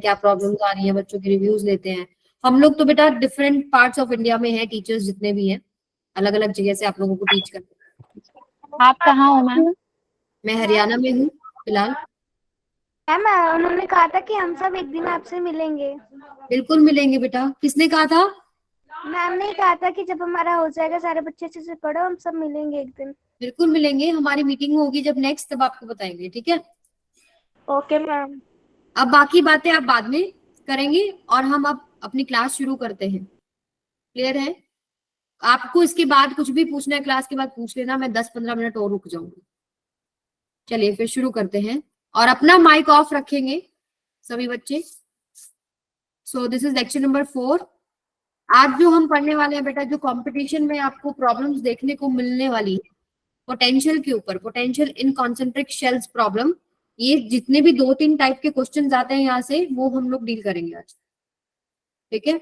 क्या प्रॉब्लम्स आ रही है, बच्चों के रिव्यूज लेते हैं। हम लोग तो बेटा डिफरेंट पार्ट्स ऑफ इंडिया में है, टीचर्स जितने भी हैं अलग अलग जगह से आप लोगों को टीच करते हैं। आप कहाँ हो मैम? मैं हरियाणा में हूँ फिलहाल। मैम उन्होंने कहा था कि हम सब एक दिन आपसे मिलेंगे। बिल्कुल मिलेंगे बेटा। किसने कहा था? मैम ने कहा था कि जब हमारा हो जाएगा, सारे बच्चे अच्छे से पढ़ो, हम सब मिलेंगे एक दिन। बिल्कुल मिलेंगे, हमारी मीटिंग होगी जब नेक्स्ट, तब आपको बताएंगे, ठीक है? Okay ma'am. अब बाकी बातें आप बाद में करेंगे और हम अब अपनी क्लास शुरू करते हैं। क्लियर है? आपको इसके बाद कुछ भी पूछना है क्लास के बाद पूछ लेना, मैं 10-15 मिनट और रुक जाऊंगी। चलिए फिर शुरू करते हैं और अपना माइक ऑफ रखेंगे सभी बच्चे। So this is lecture number 4। आज जो हम पढ़ने वाले हैं बेटा, जो कंपटीशन में आपको प्रॉब्लम्स देखने को मिलने वाली है पोटेंशियल के ऊपर, potential in concentric shells problem, ये जितने भी 2-3 टाइप के क्वेश्चन आते हैं यहाँ से, वो हम लोग डील करेंगे आज, ठीक है?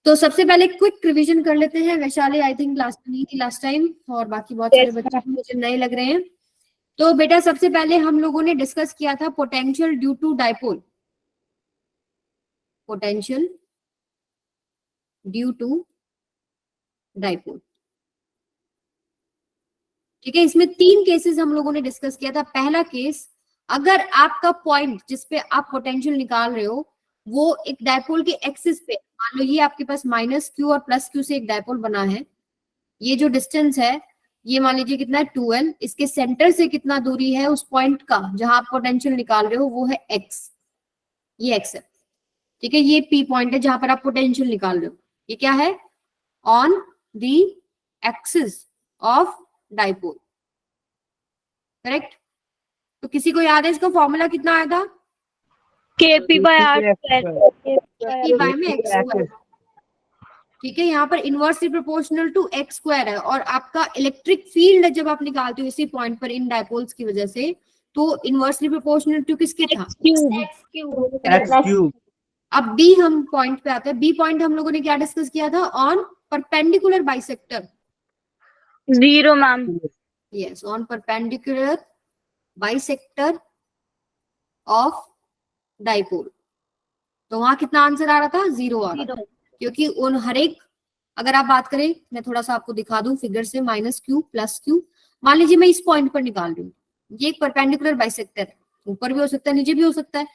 तो सबसे पहले क्विक रिवीजन कर लेते हैं। वैशाली आई थिंक क्लास में नहीं थी लास्ट टाइम, और बाकी बहुत सारे बच्चे मुझे नए लग रहे हैं। तो बेटा सबसे पहले हम लोगों ने डिस्कस किया था potential due to dipole, potential due to dipole, ठीक है? इसमें 3 केसेस हम लोगों ने डिस्कस किया था। पहला केस, अगर आपका पॉइंट जिसपे आप पोटेंशियल निकाल रहे हो वो एक डाइपोल के एक्सिस पे, मान लो ये आपके पास -q और +q से एक डाइपोल बना है, ये जो डिस्टेंस है ये मान लीजिए कितना है 2l, इसके सेंटर से कितना दूरी है उस पॉइंट का जहां आप पोटेंशियल निकाल रहे हो वो है x, ये x है, ठीक है? ये p पॉइंट है जहां पर आप पोटेंशियल निकाल रहे हो। ये क्या है? On the axis of dipole, correct? तो किसी को याद है इसका फॉर्मूला कितना आया था? KP/r²। P बाय में x स्क्वायर, ठीक है? यहाँ पर inversely proportional to x square है, और आपका इलेक्ट्रिक फील्ड जब आप निकालते हो इसी पॉइंट पर इन डाइपोल्स की वजह से, तो इनवर्सली प्रोपोर्शनल टू किसके था? x3। अब b हम पॉइंट पे आते हैं। b पॉइंट हम लोगों ने क्या डिस्कस किया था? On perpendicular bisector, 0 ma'am. Yes, on perpendicular bisector of dipole. तो वहां कितना आंसर आ रहा था? 0 आ रहा था, क्योंकि उन हर एक, अगर आप बात करें, मैं थोड़ा सा आपको दिखा दूं फिगर से, -q +q, मान लीजिए मैं इस पॉइंट पर निकाल रही हूँ, ये एक परपेंडिकुलर बाइसेक्टर है, ऊपर भी हो सकता है नीचे भी हो सकता है,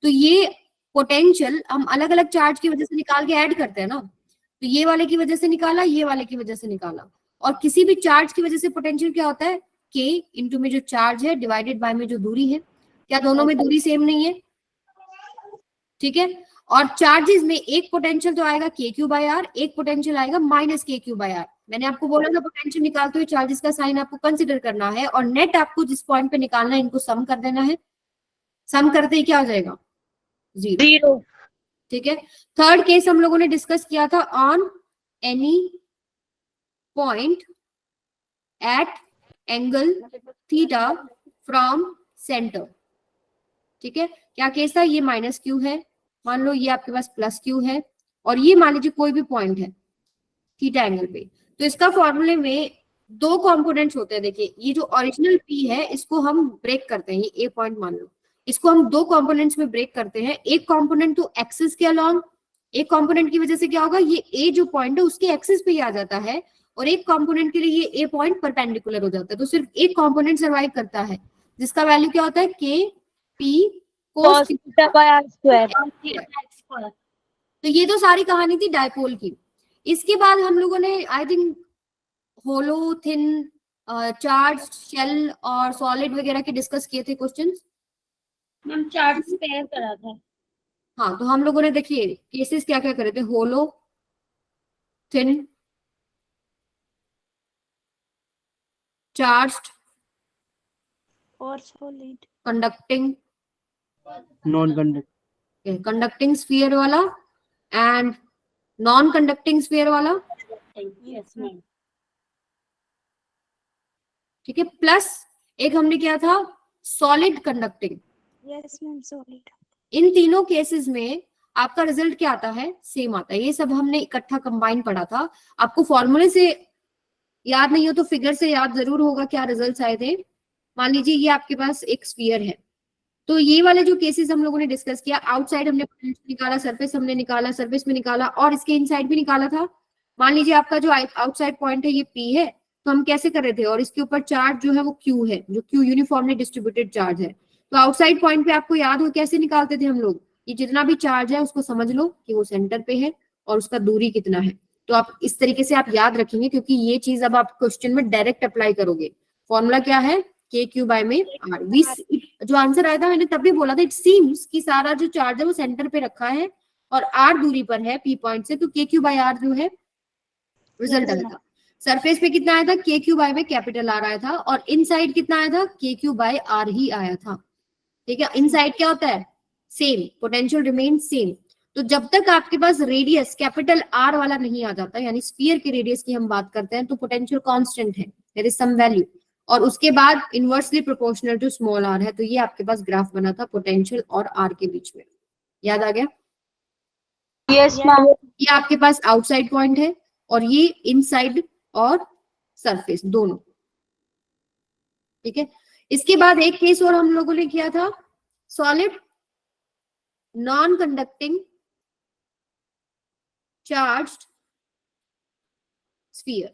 तो ये पोटेंशियल हम अलग अलग चार्ज की वजह से निकाल के ऐड करते हैं ना, तो ये वाले की वजह से निकाला, ये वाले की वजह से निकाला, और किसी भी चार्ज की वजह से पोटेंशियल क्या होता है? k इंटू में जो चार्ज है डिवाइडेड बाय में जो दूरी है। क्या दोनों में दूरी सेम नहीं है? ठीक है? और चार्जेस में एक पोटेंशियल तो आएगा kq/r, एक पोटेंशियल आएगा -kq/r। मैंने आपको बोला था पोटेंशियल निकालते हुए चार्जेस का साइन आपको कंसीडर करना है, और नेट आपको जिस पॉइंट पे निकालना है इनको सम कर देना है। सम करते ही क्या हो जाएगा? 0, ठीक है? थर्ड केस हम लोगों ने डिस्कस किया था, on any point at angle theta from centre, ठीक है? क्या केस था? ये -q है, मान लो ये आपके पास +q है, और ये मान लीजिए कोई भी पॉइंट है थीटा एंगल पे। तो इसका फॉर्मूले में 2 कंपोनेंट्स होते हैं। देखिए ये जो ओरिजिनल p है इसको हम ब्रेक करते हैं, ये a पॉइंट मान लो, इसको हम 2 कंपोनेंट्स में ब्रेक करते हैं। एक कंपोनेंट तो एक्सिस के अलॉन्ग, एक कंपोनेंट की वजह से क्या होगा, ये a जो पॉइंट है उसके एक्सिस पे ही आ जाता है, और एक कंपोनेंट के लिए ये a पॉइंट परपेंडिकुलर हो जाता है। तो सिर्फ एक कंपोनेंट सर्वाइव करता है, जिसका वैल्यू क्या होता है? k p cos θ/r²। तो ये तो सारी कहानी थी डायपोल की। इसके बाद हम लोगों ने I think hollow, thin, charge, shell और सॉलिड वगैरह के डिस्कस किए थे क्वेश्चंस। मैम चार्ज पेयर करा था। हाँ, तो हम लोगों ने देखिए केसेस क्या क्या करे थे, होलो, थिन, चार्ज्ड और solid, conducting, non conducting, conducting sphere वाला एंड नॉन कंडक्टिंग स्फीयर वाला, यस मैम। ठीक है? प्लस एक हमने किया था solid conducting. Yes ma'am, solid. इन तीनों केसेस में आपका रिजल्ट क्या आता है? सेम आता है। ये सब हमने इकट्ठा कंबाइन पढ़ा था। आपको फॉर्मूले से याद नहीं हो तो फिगर से याद जरूर होगा क्या रिजल्ट्स आए थे। मान लीजिए ये आपके पास एक स्फीयर है, तो ये वाले जो केसेस हम लोगों ने डिस्कस किया, आउटसाइड हमने पोटेंशियल निकाला, सरफेस हमने निकाला, सरफेस में निकाला, और इसके इनसाइड भी निकाला था। मान लीजिए आपका जो आउटसाइड पॉइंट है ये P है, तो हम कैसे कर रहे थे, और इसके ऊपर चार्ज जो है वो Q है, जो Q यूनिफॉर्मली डिस्ट्रीब्यूटेड चार्ज है। तो आउटसाइड पॉइंट पे आपको याद हो कैसे निकालते थे हम लोग, ये जितना भी चार्ज है उसको समझ लो कि वो सेंटर पे है और उसका दूरी कितना है। तो आप इस तरीके से आप याद रखेंगे, क्योंकि ये चीज अब आप क्वेश्चन में डायरेक्ट अप्लाई करोगे। फॉर्मूला क्या है, KQ बाय में R। जो आंसर आया था मैंने तब भी बोला था, इट सीम्स कि सारा जो चार्ज है वो सेंटर पे रखा है और R दूरी पर है P पॉइंट से, तो KQ बाय R जो है रिजल्ट आया था। सरफेस पे कितना आया था, KQ बाय में कैपिटल R आया था, और इनसाइड कितना आया था, KQ बाय R ही आया था। ठीक है, इनसाइड क्या होता है, सेम, पोटेंशियल रिमेन सेम। तो जब तक आपके पास रेडियस कैपिटल R वाला नहीं आ जाता, यानी स्फीयर के रेडियस की हम बात करते हैं, तो पोटेंशियल कांस्टेंट है, देयर इज सम वैल्यू, और उसके बाद inversely proportional to small r है। तो ये आपके पास ग्राफ बना था पोटेंशियल और R के बीच में, याद आ गया? Yes ma'am. ये आपके पास आउटसाइड पॉइंट है और ये इनसाइड और सरफेस दोनों। ठीक है, इसके बाद एक केस और हम लोगों ने किया था, solid non conducting charged sphere.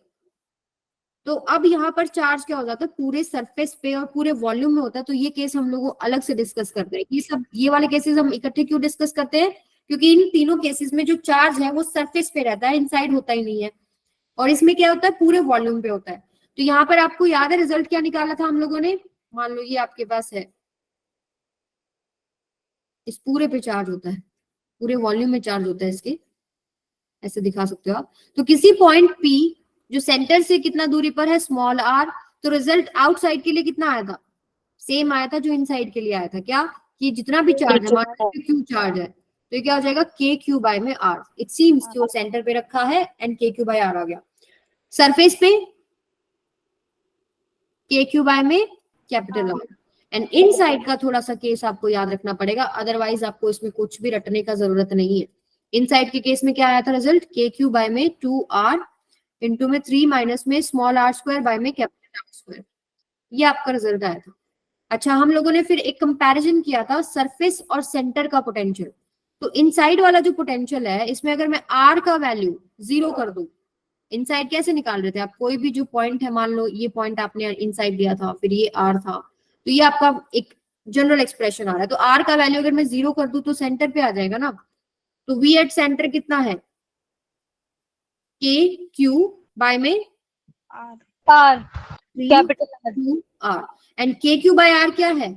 तो अब यहाँ पर चार्ज क्या हो जाता है, पूरे सरफेस पे और पूरे वॉल्यूम में होता है। तो ये केस हम लोग अलग से डिस्कस करते हैं। ये सब, ये वाले केसेस हम इकट्ठे क्यों डिस्कस करते हैं, क्योंकि इन तीनों केसेस में जो चार्ज है वो सरफेस पे रहता है, इनसाइड होता ही नहीं है, और इसमें क्या होता है, पूरे वॉल्यूम पे होता है। तो यहाँ पर आपको याद है रिजल्ट क्या निकाला था हम लोगों ने, मान लो ये आपके पास है, इस पूरे पे चार्ज होता है, पूरे वॉल्यूम में चार्ज होता है, इसके ऐसे दिखा सकते हो आप। तो किसी पॉइंट P जो सेंटर से कितना दूरी पर है, स्मॉल r, तो रिजल्ट आउटसाइड के लिए कितना आया था, सेम आया था जो इनसाइड के लिए आया था। क्या, कि जितना भी चार्ज है, मान लो Q चार्ज है, तो ये क्या हो जाएगा, KQ बाय में R। इट सीम्स कि वो सेंटर पे रखा है एंड KQ बाय R आ गया। सरफेस पे KQ बाय में कैपिटल R, एंड इनसाइड का थोड़ा सा केस आपको याद रखना पड़ेगा, अदरवाइज आपको इसमें कुछ भी रटने का जरूरत नहीं है। इनसाइड के केस में क्या आया था रिजल्ट, KQ बाय में 2R इंटू में 3 माइनस में स्मॉल r स्क्वायर बाय में कैपिटल R स्क्वायर, ये आपका रिजल्ट आया था। अच्छा, हम लोगों ने फिर एक कंपैरिजन किया था सरफेस और सेंटर का पोटेंशियल। तो इनसाइड वाला जो पोटेंशियल है, इसमें अगर मैं R का वैल्यू 0 कर दूं, इनसाइड कैसे निकाल रहे थे आप, कोई भी जो पॉइंट है, मान लो ये पॉइंट आपने इनसाइड दिया था, फिर ये R था, तो ये आपका एक जनरल एक्सप्रेशन आ रहा है। तो R का वैल्यू अगर मैं 0 कर दूं तो सेंटर पे आ जाएगा ना। तो V एट सेंटर कितना है, KQ बाय में R capital R, and KQ by R क्या है,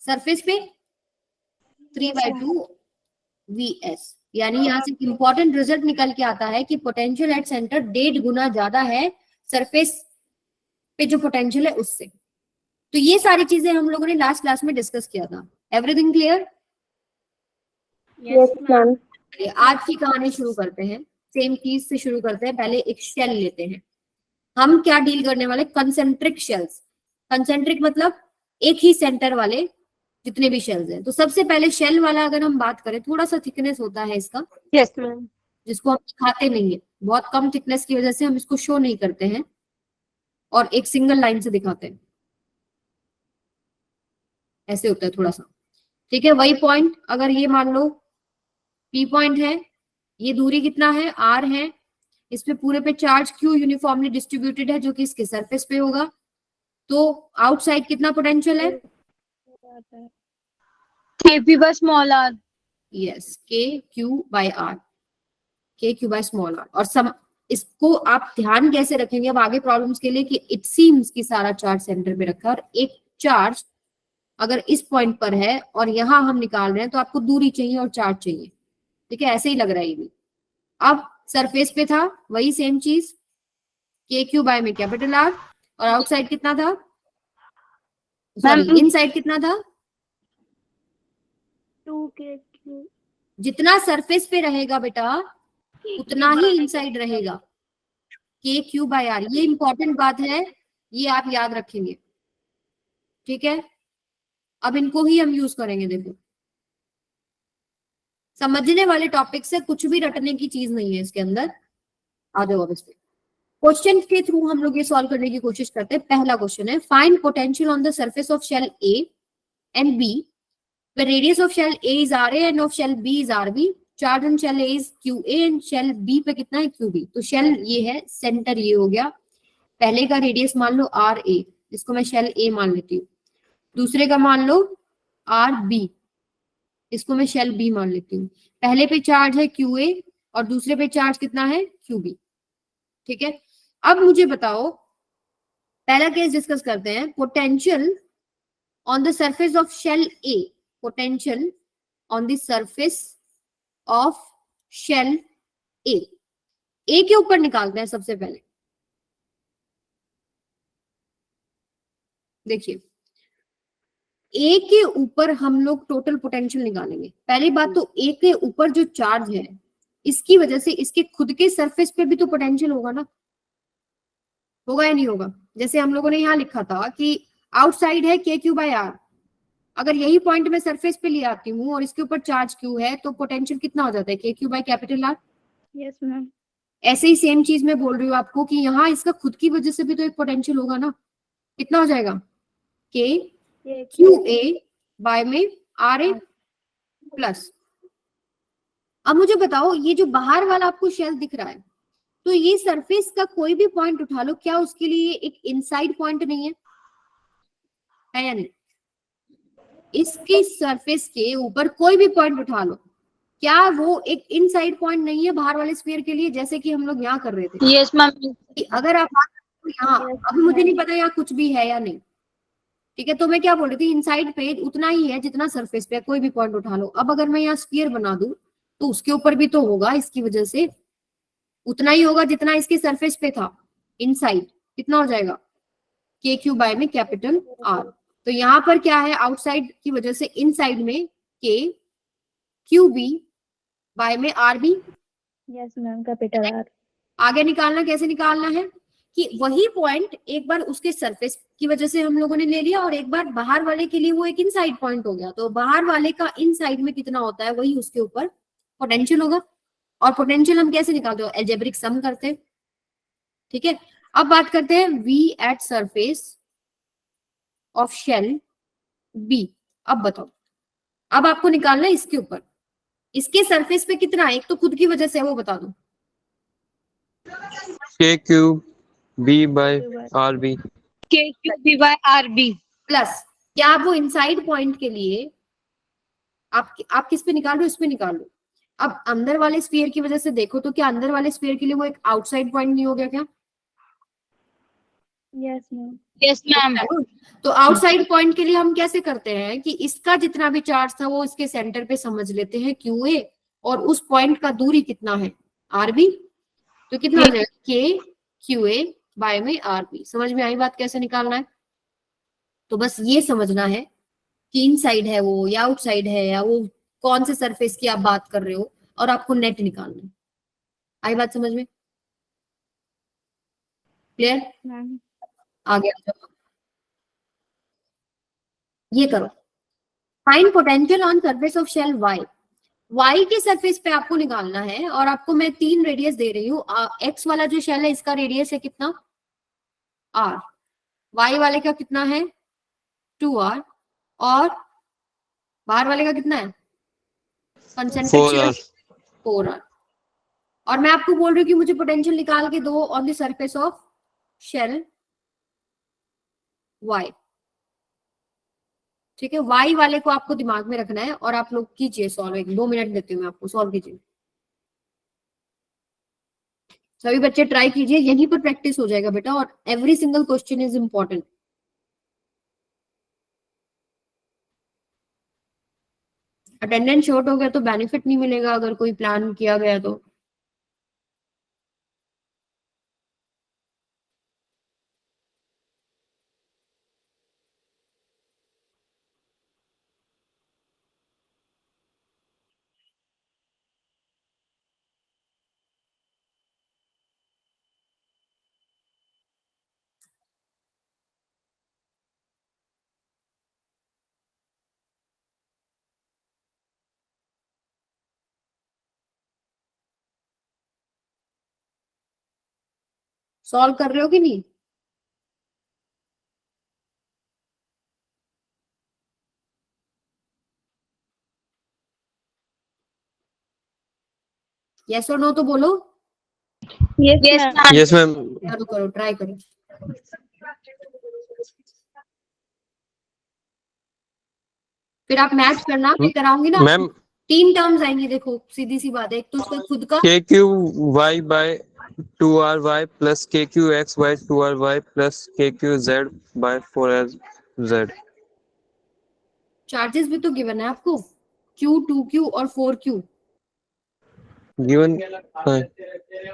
सरफेस पे 3/2 VS। यानी यहाँ से इंपॉर्टेंट रिजल्ट निकल के आता है कि पोटेंशियल एट सेंटर 1.5 गुना ज्यादा है सरफेस पे जो पोटेंशियल है उससे। तो ये सारी चीजें हम लोगों ने लास्ट क्लास में डिस्कस किया था। Everything clear? Yes ma'am. आज की कहानी शुरू करते हैं, सेम चीज से शुरू करते हैं। पहले एक शेल लेते हैं। हम क्या डील करने वाले, कंसेंट्रिक शेल्स। कंसेंट्रिक मतलब एक ही सेंटर वाले जितने भी शेल्स हैं। तो सबसे पहले शेल वाला अगर हम बात करें, थोड़ा सा थिकनेस होता है इसका, यस मैम। जिसको हम दिखाते नहीं है, बहुत कम थिकनेस की वजह से हम इसको शो नहीं करते हैं और एक सिंगल लाइन से दिखाते हैं, ऐसे होता है थोड़ा सा। ठीक है, वही पॉइंट अगर ये मान लो P पॉइंट है, ये दूरी कितना है, R है, इस पे पूरे पे चार्ज Q यूनिफॉर्मली डिस्ट्रीब्यूटेड है जो कि इसके सरफेस पे होगा। तो आउटसाइड कितना पोटेंशियल है, KP by small r। Yes, KQ by R, KQ by small r। और सम इसको आप ध्यान कैसे रखेंगे अब आगे प्रॉब्लम्स के लिए, कि इट सीम्स कि सारा चार्ज सेंटर पे रखा है, और एक चार्ज अगर इस पॉइंट पर है और यहां हम निकाल रहे हैं, तो आपको दूरी चाहिए और चार्ज चाहिए। ठीक है, ऐसे ही लग रहा है ये भी। अब सरफेस पे था वही सेम चीज, KQ बाय में कैपिटल R, और आउटसाइड कितना था, सॉरी इनसाइड कितना था, 2KQ। जितना सरफेस पे रहेगा बेटा उतना ही इनसाइड रहेगा, KQ बाय R। ये इंपॉर्टेंट बात है, ये आप याद रखेंगे। ठीक है, अब इनको ही हम यूज करेंगे। देखो, समझने वाले टॉपिक से, कुछ भी रटने की चीज नहीं है इसके अंदर। आ जाओ अब इस पे। क्वेश्चन के थ्रू हम लोग ये सॉल्व करने की कोशिश करते हैं। पहला क्वेश्चन है, find potential on the surface of shell A and B The radius of shell A is RA and of shell B is RB. Charge on shell A is QA and shell B पे कितना है QB. तो shell ये है, centre ये हो गया. पहले का रेडियस मान लो RA, इसको मैं shell A मान लेती हूँ. दूसरे का मान लो RB, इसको मैं shell B मान लेती हूँ. पहले पे चार्ज है QA और दूसरे पे चार्ज कितना है QB. ठीक है. अब मुझे बताओ, पहला केस डिस्कस करते हैं. Potential on the surface of shell A, potential on the surface of shell A. A के ऊपर निकालते हैं सबसे पहले. देखिए, A के ऊपर हम लोग टोटल पोटेंशियल निकालेंगे. पहली बात तो A के ऊपर जो चार्ज है, इसकी वजह से इसके खुद के सरफेस पे भी तो पोटेंशियल होगा ना. होगा या नहीं होगा? जैसे हम लोगों ने यहाँ लिखा था कि आउटसाइड है KQ/R. अगर यही पॉइंट मैं सरफेस पे ले आती हूँ और इसके ऊपर चार्ज Q है, तो पोटेंशियल कितना हो जाता है KQ/R. Yes ma'am. ऐसे ही सेम चीज मैं बोल रही हूँ आपको कि यहाँ इसका खुद की वजह से भी तो एक पोटेंशियल होगा ना. कितना हो जाएगा? KQA में RA प्लस. अब मुझे बताओ, ये जो बाहर वाला आपको शेल दिख रहा है, तो ये सरफेस का कोई भी पॉइंट उठा लो, क्या उसके लिए एक इनसाइड पॉइंट नहीं है या नहीं? इसकी सरफेस के ऊपर कोई भी पॉइंट उठा लो, क्या वो एक इनसाइड पॉइंट नहीं है बाहर वाले स्फीयर के लिए, जैसे कि हम लोग यहाँ कर रहे थे? Yes ma'am. कि अगर आप यहाँ, अभी मुझे नहीं पता यहाँ कुछ भी है या नहीं. ठीक है, तो मैं क्या बोल रही थी, इनसाइड पे उतना ही है जितना सरफेस पे, कोई भी पॉइंट उठा लो. अब अगर मैं यहाँ स्फीयर बना दूं, तो उसके ऊपर भी तो होगा, इसकी वजह से उतना ही होगा जितना इसके सरफेस पे था. इनसाइड कितना हो जाएगा? KQ में R. तो यहाँ पर क्या है, आउटसाइड की वजह से इनसाइड में KQB में RB. Yes ma'am, R. आगे निकालना कैसे निकालना है कि वही पॉइंट एक बार उसके सरफेस की वजह से हम लोगों ने ले लिया और एक बार बाहर वाले के लिए वो एक इनसाइड पॉइंट हो गया. तो बाहर वाले का इनसाइड में कितना होता है, वही उसके ऊपर पोटेंशियल होगा. और पोटेंशियल हम कैसे निकालते हो? अलजेब्रिक सम करते हैं. ठीक है. अब बात करते हैं V at surface of shell B. अब बताओ, अब आपको निकालना है इसके ऊपर. इसके सरफेस पे कितना है? एक तो खुद की वजह से है, वो बता दो. KQB/RB. KQB/RB. प्लस, क्या आप वो इनसाइड पॉइंट के लिए आप किस पे निकाल रहे हो? इस पे निकाल लो. अब अंदर वाले स्फीयर की वजह से देखो, तो क्या अंदर वाले स्फीयर के लिए वो एक आउटसाइड पॉइंट नहीं हो गया क्या? Yes ma'am. Yes ma'am. तो आउटसाइड पॉइंट के लिए हम कैसे करते हैं कि इसका जितना भी चार्ज था वो इसके सेंटर पे समझ लेते हैं QA, और उस पॉइंट का दूरी कितना है? RB. तो कितना हो जाएगा? KQA में RB. समझ में आई बात कैसे निकालना है? तो बस ये समझना है कि इनसाइड है वो या आउटसाइड है, या वो कौन से सरफेस की आप बात कर रहे हो, और आपको नेट निकालना है. आई बात समझ में? क्लियर? मैम. आगे आ जाओ. ये करो, find potential on surface of shell Y. Y के सरफेस पे आपको निकालना है, और आपको मैं 3 रेडियस दे रही हूँ. X वाला जो शेल है, इसका रेडियस है कितना? R. Y वाले का कितना है? 2R. और बाहर वाले का कितना है? Concentration 4R. और मैं आपको बोल रही हूँ कि मुझे पोटेंशियल निकाल के दो on the surface of shell Y. ठीक है, Y वाले को आपको दिमाग में रखना है, और आप लोग कीजिए सॉल्व. 2 मिनट देती हूँ मैं आपको, सॉल्व कीजिए. सभी बच्चे ट्राई कीजिए, यहीं पर प्रैक्टिस हो जाएगा बेटा, और every single question is important. Attendance short हो गया तो बेनिफिट नहीं मिलेगा अगर कोई प्लान किया गया तो. सॉल्व कर रहे हो कि नहीं? यस और नो तो बोलो। Yes, ma'am. Yes, ma'am. करो करो, ट्राई करो। फिर आप मैच करना, मैं कराऊंगी ना। मैम 3 टर्म्स आएंगी, देखो सीधी सी बात है। एक तो उसका खुद का, KQY by 2RY plus KQX by 2RY plus KQZ by 4Z. Charges भी तो गिवन है आपको, Q 2Q और 4Q Given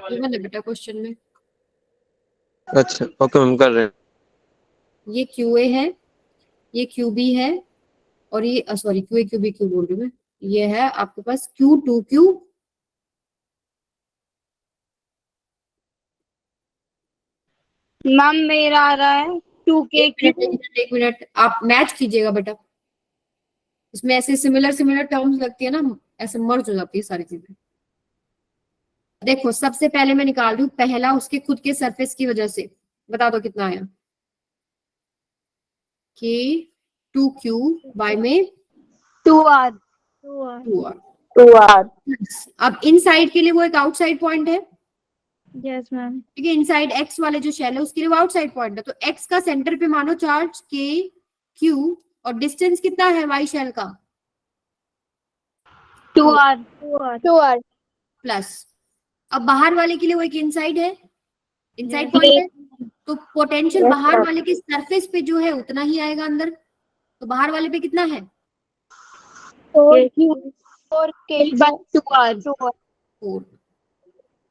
गिवन है बेटा क्वेश्चन में। अच्छा ओके मैम, कर रहे हैं। ये QA है, ये QB है, और ये सॉरी QA QB क्यों बोल रही हूँ मैं, ये है आपके पास Q 2Q। मैम मेरा आ रहा है 2KQ। एक मिनट आप मैच कीजिएगा बेटा, इसमें ऐसे सिमिलर सिमिलर टर्म्स लगती है ना, ऐसे मर्ज हो जाती है सारी चीजें। देखो सबसे पहले मैं निकाल रही हूँ पहला, उसके खुद के सरफेस की वजह से, बता दो कितना आया। K 2Q बाय में 2R। 2R। 2R। अब इनसाइड के लिए वो एक आउटसाइड पॉइंट है, यस मैम। ठीक है। इनसाइड एक्स वाले जो शेल है उसके लिए वो आउटसाइड पॉइंट है, तो एक्स का सेंटर पे मानो चार्ज K Q, और डिस्टेंस कितना है वाई शेल का 2R। 2R। प्लस। अब बाहर वाले के लिए वो एक इनसाइड है, इनसाइड पॉइंट है, तो पोटेंशियल Yes, बाहर sir. वाले के सरफेस पे जो है उतना ही आएगा अंदर, तो बाहर वाले पे कितना है 4Q। 2R। 4।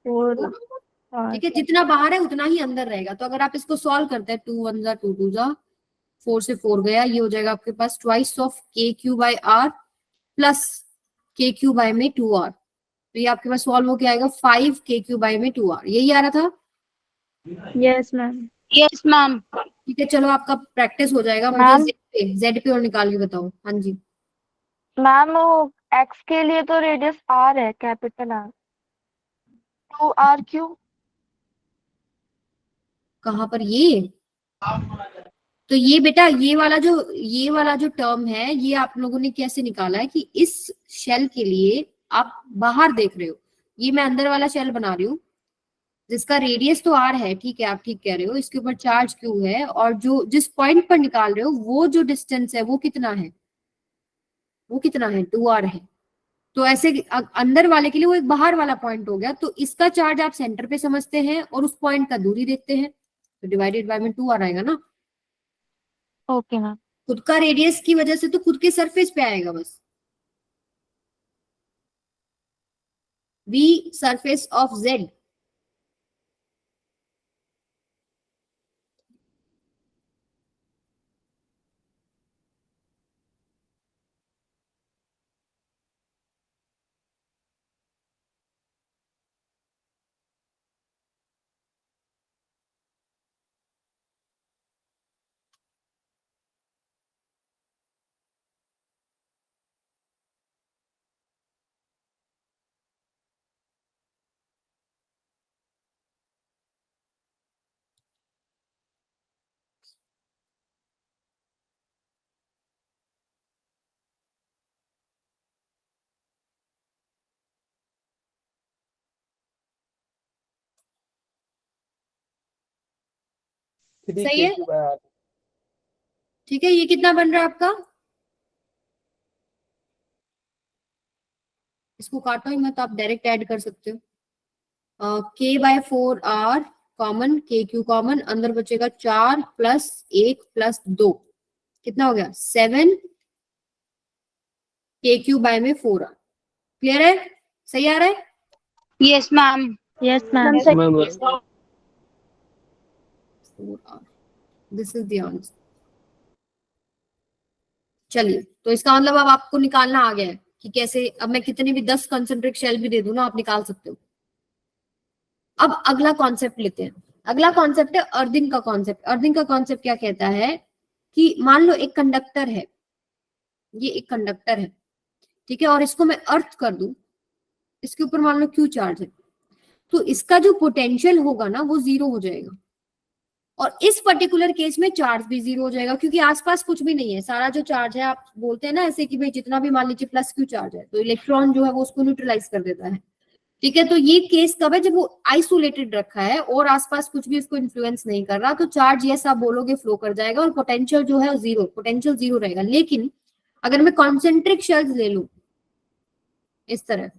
4। ठीक है, जितना बाहर है उतना ही अंदर रहेगा। तो अगर आप इसको सॉल्व करते हैं, 2 1 जा 2 2 जा 4 से 4 गया, ये हो जाएगा आपके पास twice of KQ by R plus KQ by में 2R। तो ये आपके पास सॉल्व होके आएगा 5 KQ बाय में 2R, यही आ रहा था। Yes ma'am. Yes, ma'am. ठीक है, चलो आपका प्रैक्टिस हो जाएगा। मुझे मैम। जेड पे और निकाल के बताओ। हाँ जी, मैम वो एक्स के लिए तो रेडियस आर है, कैपिटल आर। 2RQ। कहाँ पर ये, तो ये बेटा ये वाला जो टर्म है, ये आप लोगों ने कैसे निकाला है कि इस शेल के लिए आप बाहर देख रहे हो, ये मैं अंदर वाला शेल बना रही हूँ जिसका रेडियस तो आर है, ठीक है, आप ठीक कह रहे हो, इसके ऊपर चार्ज क्यू है, और जो जिस पॉइंट पर निकाल रहे हो वो जो डिस्टेंस है वो कितना है, वो कितना है 2R है। तो ऐसे अंदर वाले के लिए वो एक बाहर वाला पॉइंट हो गया, तो इसका चार्ज आप सेंटर पे समझते हैं और उस पॉइंट का दूरी देखते हैं, तो डिवाइडेड बाय में 2R आएगा ना। Okay ma'am. खुद का रेडियस की वजह से तो खुद के सरफेस पे आएगा बस। V सरफेस ऑफ Z, सही है। ठीक है, ये कितना बन रहा है आपका, इसको काटो ही मत, आप डायरेक्ट ऐड कर सकते हो। K by 4R common, KQ common, अंदर बचेगा 4 प्लस 1 प्लस 2, कितना हो गया 7 KQ बाय में 4R। क्लियर है, सही आ रहा है। Yes, ma'am. Yes ma'am. This is the answer. चलिए, तो इसका मतलब अब आपको निकालना आ गया है कि कैसे, अब मैं कितने भी 10 कंसेंट्रिक शेल भी दे दूं ना, आप निकाल सकते हो। अब अगला कॉन्सेप्ट लेते हैं। अगला कॉन्सेप्ट है अर्थिंग का कॉन्सेप्ट। अर्थिंग का कॉन्सेप्ट क्या कहता है कि मान लो एक कंडक्टर है, ये एक कंडक्टर है, ठीक है, और इसको मैं अर्थ कर दूं, इसके ऊपर मान लो क्यू चार्ज है, तो इसका जो पोटेंशियल होगा ना वो 0 हो जाएगा, और इस पर्टिकुलर केस में चार्ज भी 0 हो जाएगा, क्योंकि आसपास कुछ भी नहीं है, सारा जो चार्ज है, आप बोलते हैं ना ऐसे कि भाई जितना भी मान लीजिए प्लस क्यू चार्ज है, तो इलेक्ट्रॉन जो है वो उसको न्यूट्रलाइज कर देता है, ठीक है, तो ये केस कब है, जब वो आइसोलेटेड रखा है और आसपास कुछ भी उसको इन्फ्लुएंस नहीं कर रहा, तो चार्ज यस आप बोलोगे फ्लो कर जाएगा और पोटेंशियल जो है जीरो, पोटेंशियल जीरो रहेगा। लेकिन अगर मैं कॉन्सेंट्रिक शेल्स ले लूं इस तरह,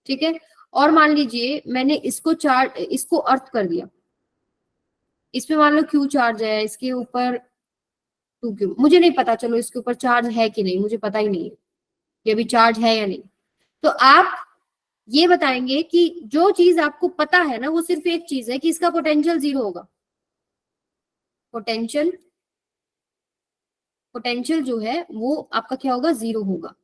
ठीक है, और मान लीजिए मैंने इसको अर्थ कर दिया, इसमें मान लो क्यू चार्ज है, इसके ऊपर 2Q, मुझे नहीं पता, चलो इसके ऊपर चार्ज है कि नहीं, मुझे पता ही नहीं है कि अभी चार्ज है या नहीं। तो आप ये बताएंगे कि जो चीज आपको पता है ना, वो सिर्फ एक चीज है कि इसका पोटेंशियल जीरो होगा। पोटेंशियल जो है वो आपका क्या होगा, जीरो होगा।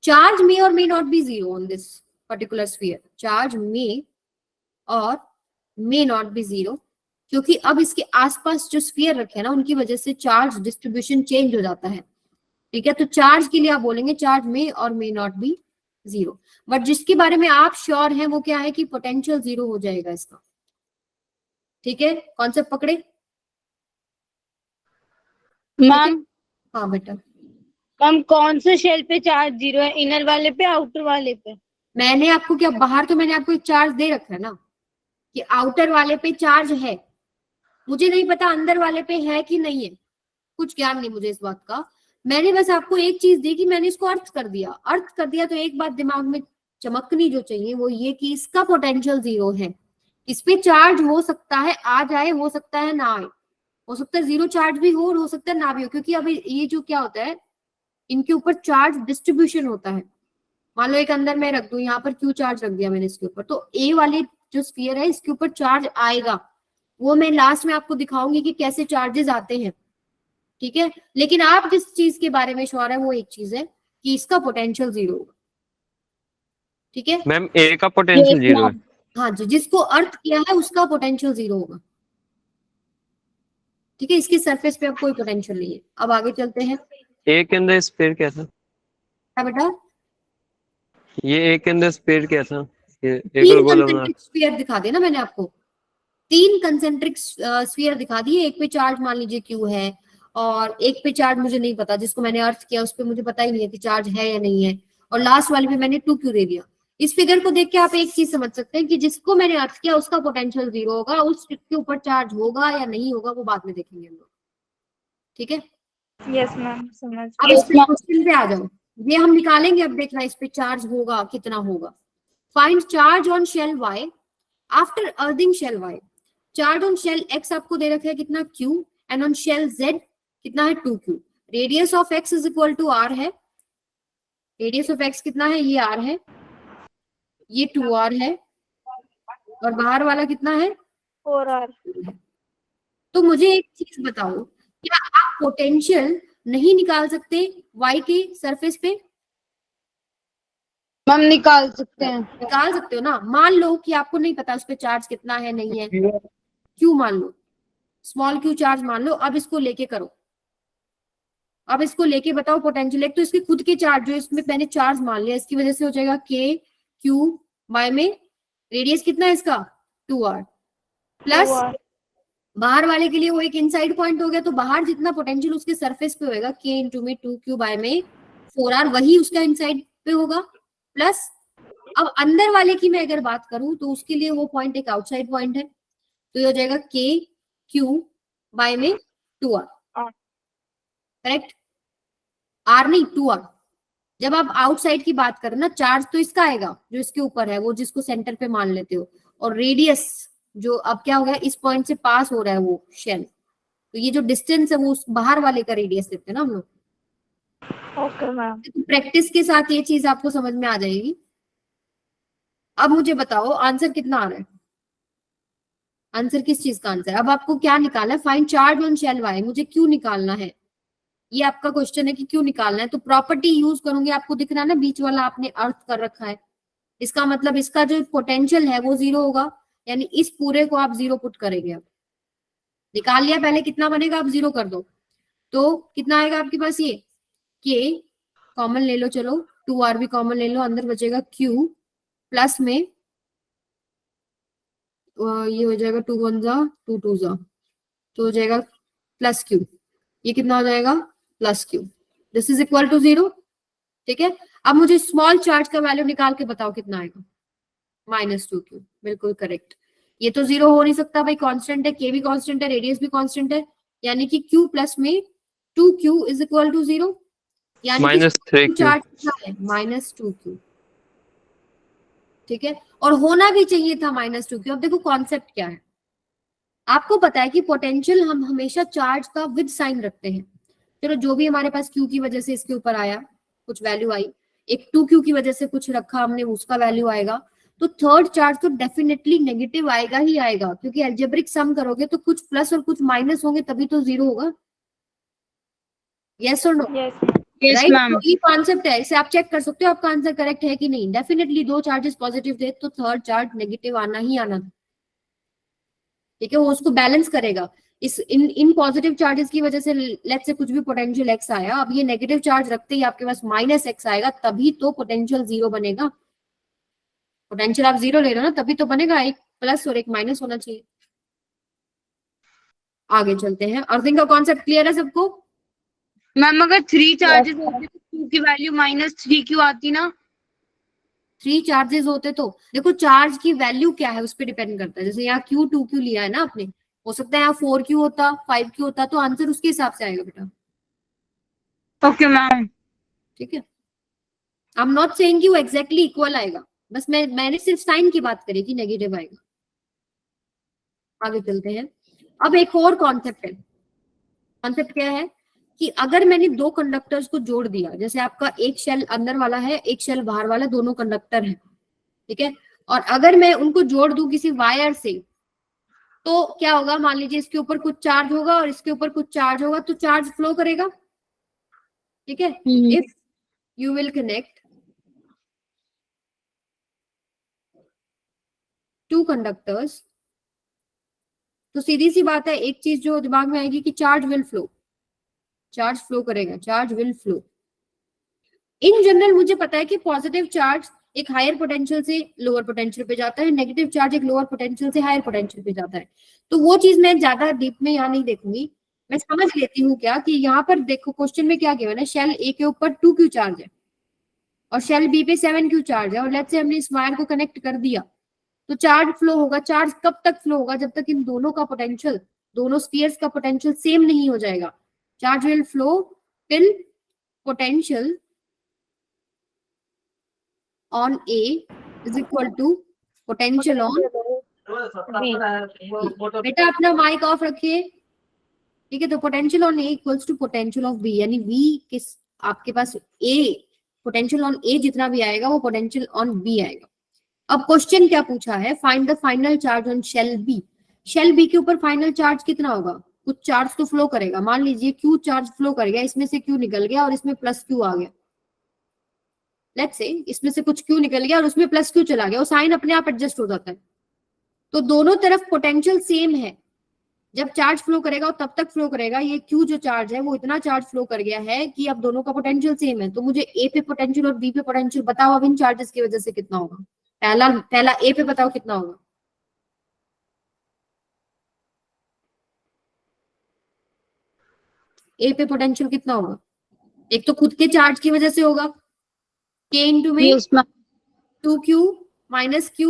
Charge may or may not be zero on this particular sphere, charge may or may not be zero, क्योंकि अब इसके आसपास जो स्फीयर रखे हैं ना, उनकी वजह से चार्ज डिस्ट्रीब्यूशन चेंज हो जाता है। ठीक है, तो चार्ज के लिए आप बोलेंगे charge may or may not be zero, but जिसके बारे में आप श्योर हैं वो क्या है कि पोटेंशियल जीरो हो जाएगा इसका। ठीक है, कॉन्सेप्ट पकड़े? मैम हाँ बेटा, मैम कौन से शेल पे चार्ज जीरो है, इनर वाले पे आउटर वाले पे? मैंने आपको क्या, बाहर तो मैंने आपको एक चार्ज दे रखा है ना कि आउटर वाले पे चार्ज है, मुझे नहीं पता अंदर वाले पे है कि नहीं है, कुछ ज्ञान नहीं मुझे इस बात का। मैंने बस आपको एक चीज दी कि मैंने इसको अर्थ कर दिया, तो एक बात दिमाग में चमकनी जो चाहिए वो ये कि इसका पोटेंशियल जीरो है। इस पे चार्ज हो सकता है आ जाए, हो सकता है ना आए, हो सकता है जीरो चार्ज भी हो और हो सकता है ना भी हो, क्योंकि अब ये जो क्या होता है, इनके ऊपर चार्ज डिस्ट्रीब्यूशन होता है। मान लो एक अंदर मैं रख दूं, यहाँ पर क्यू चार्ज रख दिया मैंने इसके ऊपर, तो ए वाली जो स्फीयर है इसके ऊपर चार्ज आएगा, वो मैं लास्ट में आपको दिखाऊंगी कि कैसे चार्जेस आते हैं। ठीक है, लेकिन आप जिस चीज के बारे में श्योर है वो एक चीज है कि इसका पोटेंशियल जीरो होगा। ठीक है मैम, ए का पोटेंशियल जीरो है। हाँ जी, जिसको अर्थ किया है उसका पोटेंशियल जीरो होगा। ठीक है, इसकी सरफेस पे अब कोई पोटेंशियल नहीं है। अब आगे चलते हैं। ए के अंदर स्पेयर क्या था? क्या बेटा? ये ए के अंदर स्पेयर क्या था? ये एक तीन और बोला ना। कंसेंट्रिक स्फीयर दिखा दिए ना मैंने आपको, 3 कंसेंट्रिक स्फीयर दिखा दिए। एक पे चार्ज मान लीजिए क्यू है और एक पे चार्ज मुझे नहीं पता, जिसको मैंने अर्थ किया उस पे मुझे पता ही नहीं है कि चार्ज है या नहीं है, और लास्ट वाले पे मैंने 2Q दे दिया। इस फिगर को देख के आप एक चीज समझ सकते हैं कि जिसको मैंने अर्थ किया उसका पोटेंशियल जीरो होगा, उसके ऊपर चार्ज होगा या नहीं होगा वो बाद में देखेंगे हम लोग। ठीक है, यस मैम, समझ अब इस पे क्वेश्चन पे आ जाओ, ये हम निकालेंगे। अब देखना इस पे चार्ज होगा कितना होगा। Find charge on shell y after earthing shell y। Charge on shell x आपको दे रखा है कितना, q, and on shell z कितना है, 2Q। Radius of x is equal to r है, रेडियस ऑफ x कितना है, ये r है, ये 2r है, और बाहर वाला कितना है, 4R। तो मुझे एक चीज बताओ, क्या आप पोटेंशियल नहीं निकाल सकते y के सरफेस पे? मैम निकाल सकते हैं। निकाल सकते हो ना। मान लो कि आपको नहीं पता उस पे चार्ज कितना है नहीं है, क्यू मान लो, स्मॉल क्यू चार्ज मान लो। अब इसको लेके करो, अब इसको लेके बताओ पोटेंशियल। एक तो इसके खुद के चार्ज जो इसमें मैंने चार्ज मान लिया, इसकी वजह से हो जाएगा के क्यू बाय में रेडियस कितना है इसका, 2R, प्लस बाहर वाले के लिए वो एक इनसाइड पॉइंट हो गया, तो बाहर जितना पोटेंशियल उसके सरफेस पे होएगा के इंटू में 2Q बाय में 4R, वही उसका इनसाइड पे होगा, प्लस अब अंदर वाले की मैं अगर बात करूं तो उसके लिए वो पॉइंट एक आउटसाइड पॉइंट है, तो ये हो जाएगा के क्यू बाय में 2R। करेक्ट, R नहीं 2R। जब आप आउटसाइड की बात करें ना, चार्ज तो इसका आएगा जो इसके ऊपर है, वो जिसको सेंटर पे मान लेते हो, और रेडियस जो अब क्या हो गया, इस पॉइंट से पास हो रहा है वो शेल, तो ये जो डिस्टेंस है वो उस बाहर वाले का रेडियस लेते हैं ना हम लोग। Okay ma'am. तो प्रैक्टिस के साथ ये चीज आपको समझ में आ जाएगी। अब मुझे बताओ आंसर कितना आ रहा है, आंसर किस चीज का आंसर? अब आपको क्या निकालना है, find charge on shell y। मुझे क्यों निकालना है, ये आपका क्वेश्चन है कि क्यों निकालना है। तो प्रॉपर्टी यूज करूंगी, आपको दिख रहा है ना बीच वाला आपने अर्थ कर रखा है, इसका मतलब इसका जो पोटेंशियल है वो जीरो होगा, यानी इस पूरे को आप जीरो पुट करेंगे। अब निकाल लिया, पहले कितना बनेगा, अब जीरो कर दो, तो कितना आएगा आपके पास, ये के कॉमन ले लो, चलो 2R भी कॉमन ले लो, अंदर बचेगा Q प्लस में ये हो जाएगा 2 1 जा 2 2 जा, तो हो जाएगा प्लस Q, ये कितना हो जाएगा plus Q, this is equal to zero. ठीक है, अब मुझे स्मॉल चार्ज का वैल्यू निकाल के बताओ कितना आएगा। -2q, बिल्कुल करेक्ट। ये तो 0 हो नहीं सकता भाई, कांस्टेंट है, k भी कांस्टेंट है, रेडियस भी कांस्टेंट है, यानी कि q प्लस में 2q इज इक्वल टू 0, यानी कि -3q। चार्ज कितना है -2q। ठीक है, और होना भी चाहिए था -2q। अब देखो कॉन्सेप्ट क्या है, आपको पता है कि पोटेंशियल हम हमेशा चार्ज का विद साइन रखते हैं। चलो जो भी हमारे पास q की वजह से इसके ऊपर आया, कुछ वैल्यू आई, एक 2q की वजह से कुछ रखा हमने, उसका वैल्यू आएगा, तो थर्ड चार्ज तो डेफिनेटली नेगेटिव आएगा ही आएगा, क्योंकि अलजेब्रिक सम करोगे तो कुछ प्लस और कुछ माइनस होंगे तभी तो 0 होगा। यस और नो? Yes right, ma'am. तो ये कॉन्सेप्ट है, इसे आप चेक कर सकते हो आपका आंसर करेक्ट है कि नहीं। डेफिनेटली दो चार्जेस पॉजिटिव थे तो थर्ड चार्ज नेगेटिव आना ही आना था। ठीक है, वो उसको बैलेंस करेगा। इस इन पॉजिटिव चार्जेस की वजह से लेट्स से कुछ भी पोटेंशियल x आया, अब ये नेगेटिव चार्ज रखते ही आपके पास -x आएगा, तभी तो पोटेंशियल 0 बनेगा। पोटेंशियल आप 0 ले रहे हो ना, तभी तो बनेगा, एक प्लस और एक माइनस होना चाहिए। आगे चलते हैं, अर्थिंग का कॉन्सेप्ट क्लियर है सबको? मैम अगर 3 चार्जेस होते तो q की वैल्यू -3q आती ना। 3 चार्जेस होते तो देखो चार्ज की वैल्यू क्या है उस पर डिपेंड करता है। जैसे यहाँ q 2q लिया है ना आपने, हो सकता है यहाँ 4q होता, 5q होता, तो आंसर उसके हिसाब से आएगा बेटा। Okay ma'am. ठीक है, आई एम नॉट सेइंग कि वो एग्जैक्टली इक्वल आएगा, बस मैंने सिर्फ साइन की बात करी कि नेगेटिव आएगा। आगे चलते हैं, अब एक और कॉन्सेप्ट है। कॉन्सेप्ट क्या है कि अगर मैंने दो कंडक्टर्स को जोड़ दिया, जैसे आपका एक शेल अंदर वाला है, एक शेल बाहर वाला, दोनों कंडक्टर है, ठीक है, और अगर मैं उनको जोड़ दूं किसी वायर से, तो क्या होगा, मान लीजिए इसके ऊपर कुछ चार्ज होगा और इसके ऊपर कुछ चार्ज होगा, तो चार्ज फ्लो करेगा। ठीक है, if you will connect two conductors, तो सीधी सी बात है, एक चीज जो दिमाग में आएगी कि charge will flow, charge flow करेगा, charge will flow. In general मुझे पता है कि पॉजिटिव चार्ज एक हायर पोटेंशियल से लोअर पोटेंशियल पे जाता है, नेगेटिव चार्ज एक लोअर पोटेंशियल से हायर पोटेंशियल पे जाता है। तो वो चीज मैं ज्यादा डीप में यहाँ नहीं देखूंगी, मैं समझ लेती हूँ क्या कि यहाँ पर देखो क्वेश्चन में क्या गिवन है, शेल ए के ऊपर 2q चार्ज है और शेल बी पे 7q चार्ज है, और लेट्स से हमने इस वायर को कनेक्ट कर दिया, तो चार्ज फ्लो होगा। चार्ज कब तक फ्लो होगा? जब तक इन दोनों का पोटेंशियल, दोनों स्फीयर्स का पोटेंशियल सेम नहीं हो जाएगा। Charge will flow till potential on A is equal to potential on बेटा अपना माइक ऑफ रखिए। ठीक है, तो potential on A equals to potential of B, यानी V किस आपके पास A, पोटेंशियल ऑन A जितना भी आएगा वो पोटेंशियल ऑन B आएगा। अब क्वेश्चन क्या पूछा है, find the final charge on shell B। Shell B के ऊपर फाइनल चार्ज कितना होगा? कुछ चार्ज तो फ्लो करेगा, मान लीजिए Q चार्ज फ्लो करेगा, इसमें से Q निकल गया और इसमें प्लस Q आ गया। लेट्स से इसमें से कुछ Q निकल गया और उसमें प्लस Q चला गया, वो साइन अपने आप एडजस्ट हो जाता है। तो दोनों तरफ पोटेंशियल सेम है, जब चार्ज फ्लो करेगा वो तब तक फ्लो करेगा। ये Q जो चार्ज है वो इतना चार्ज फ्लो कर गया है कि अब दोनों का पोटेंशियल सेम है, तो मुझे A पे पोटेंशियल और B पे पोटेंशियल बताओ अब इन चार्जेस की वजह से कितना होगा। पहला A पे बताओ कितना होगा। A पे पोटेंशियल कितना होगा? एक तो खुद के चार्ज की वजह से होगा, K इंटू में 2q माइनस Q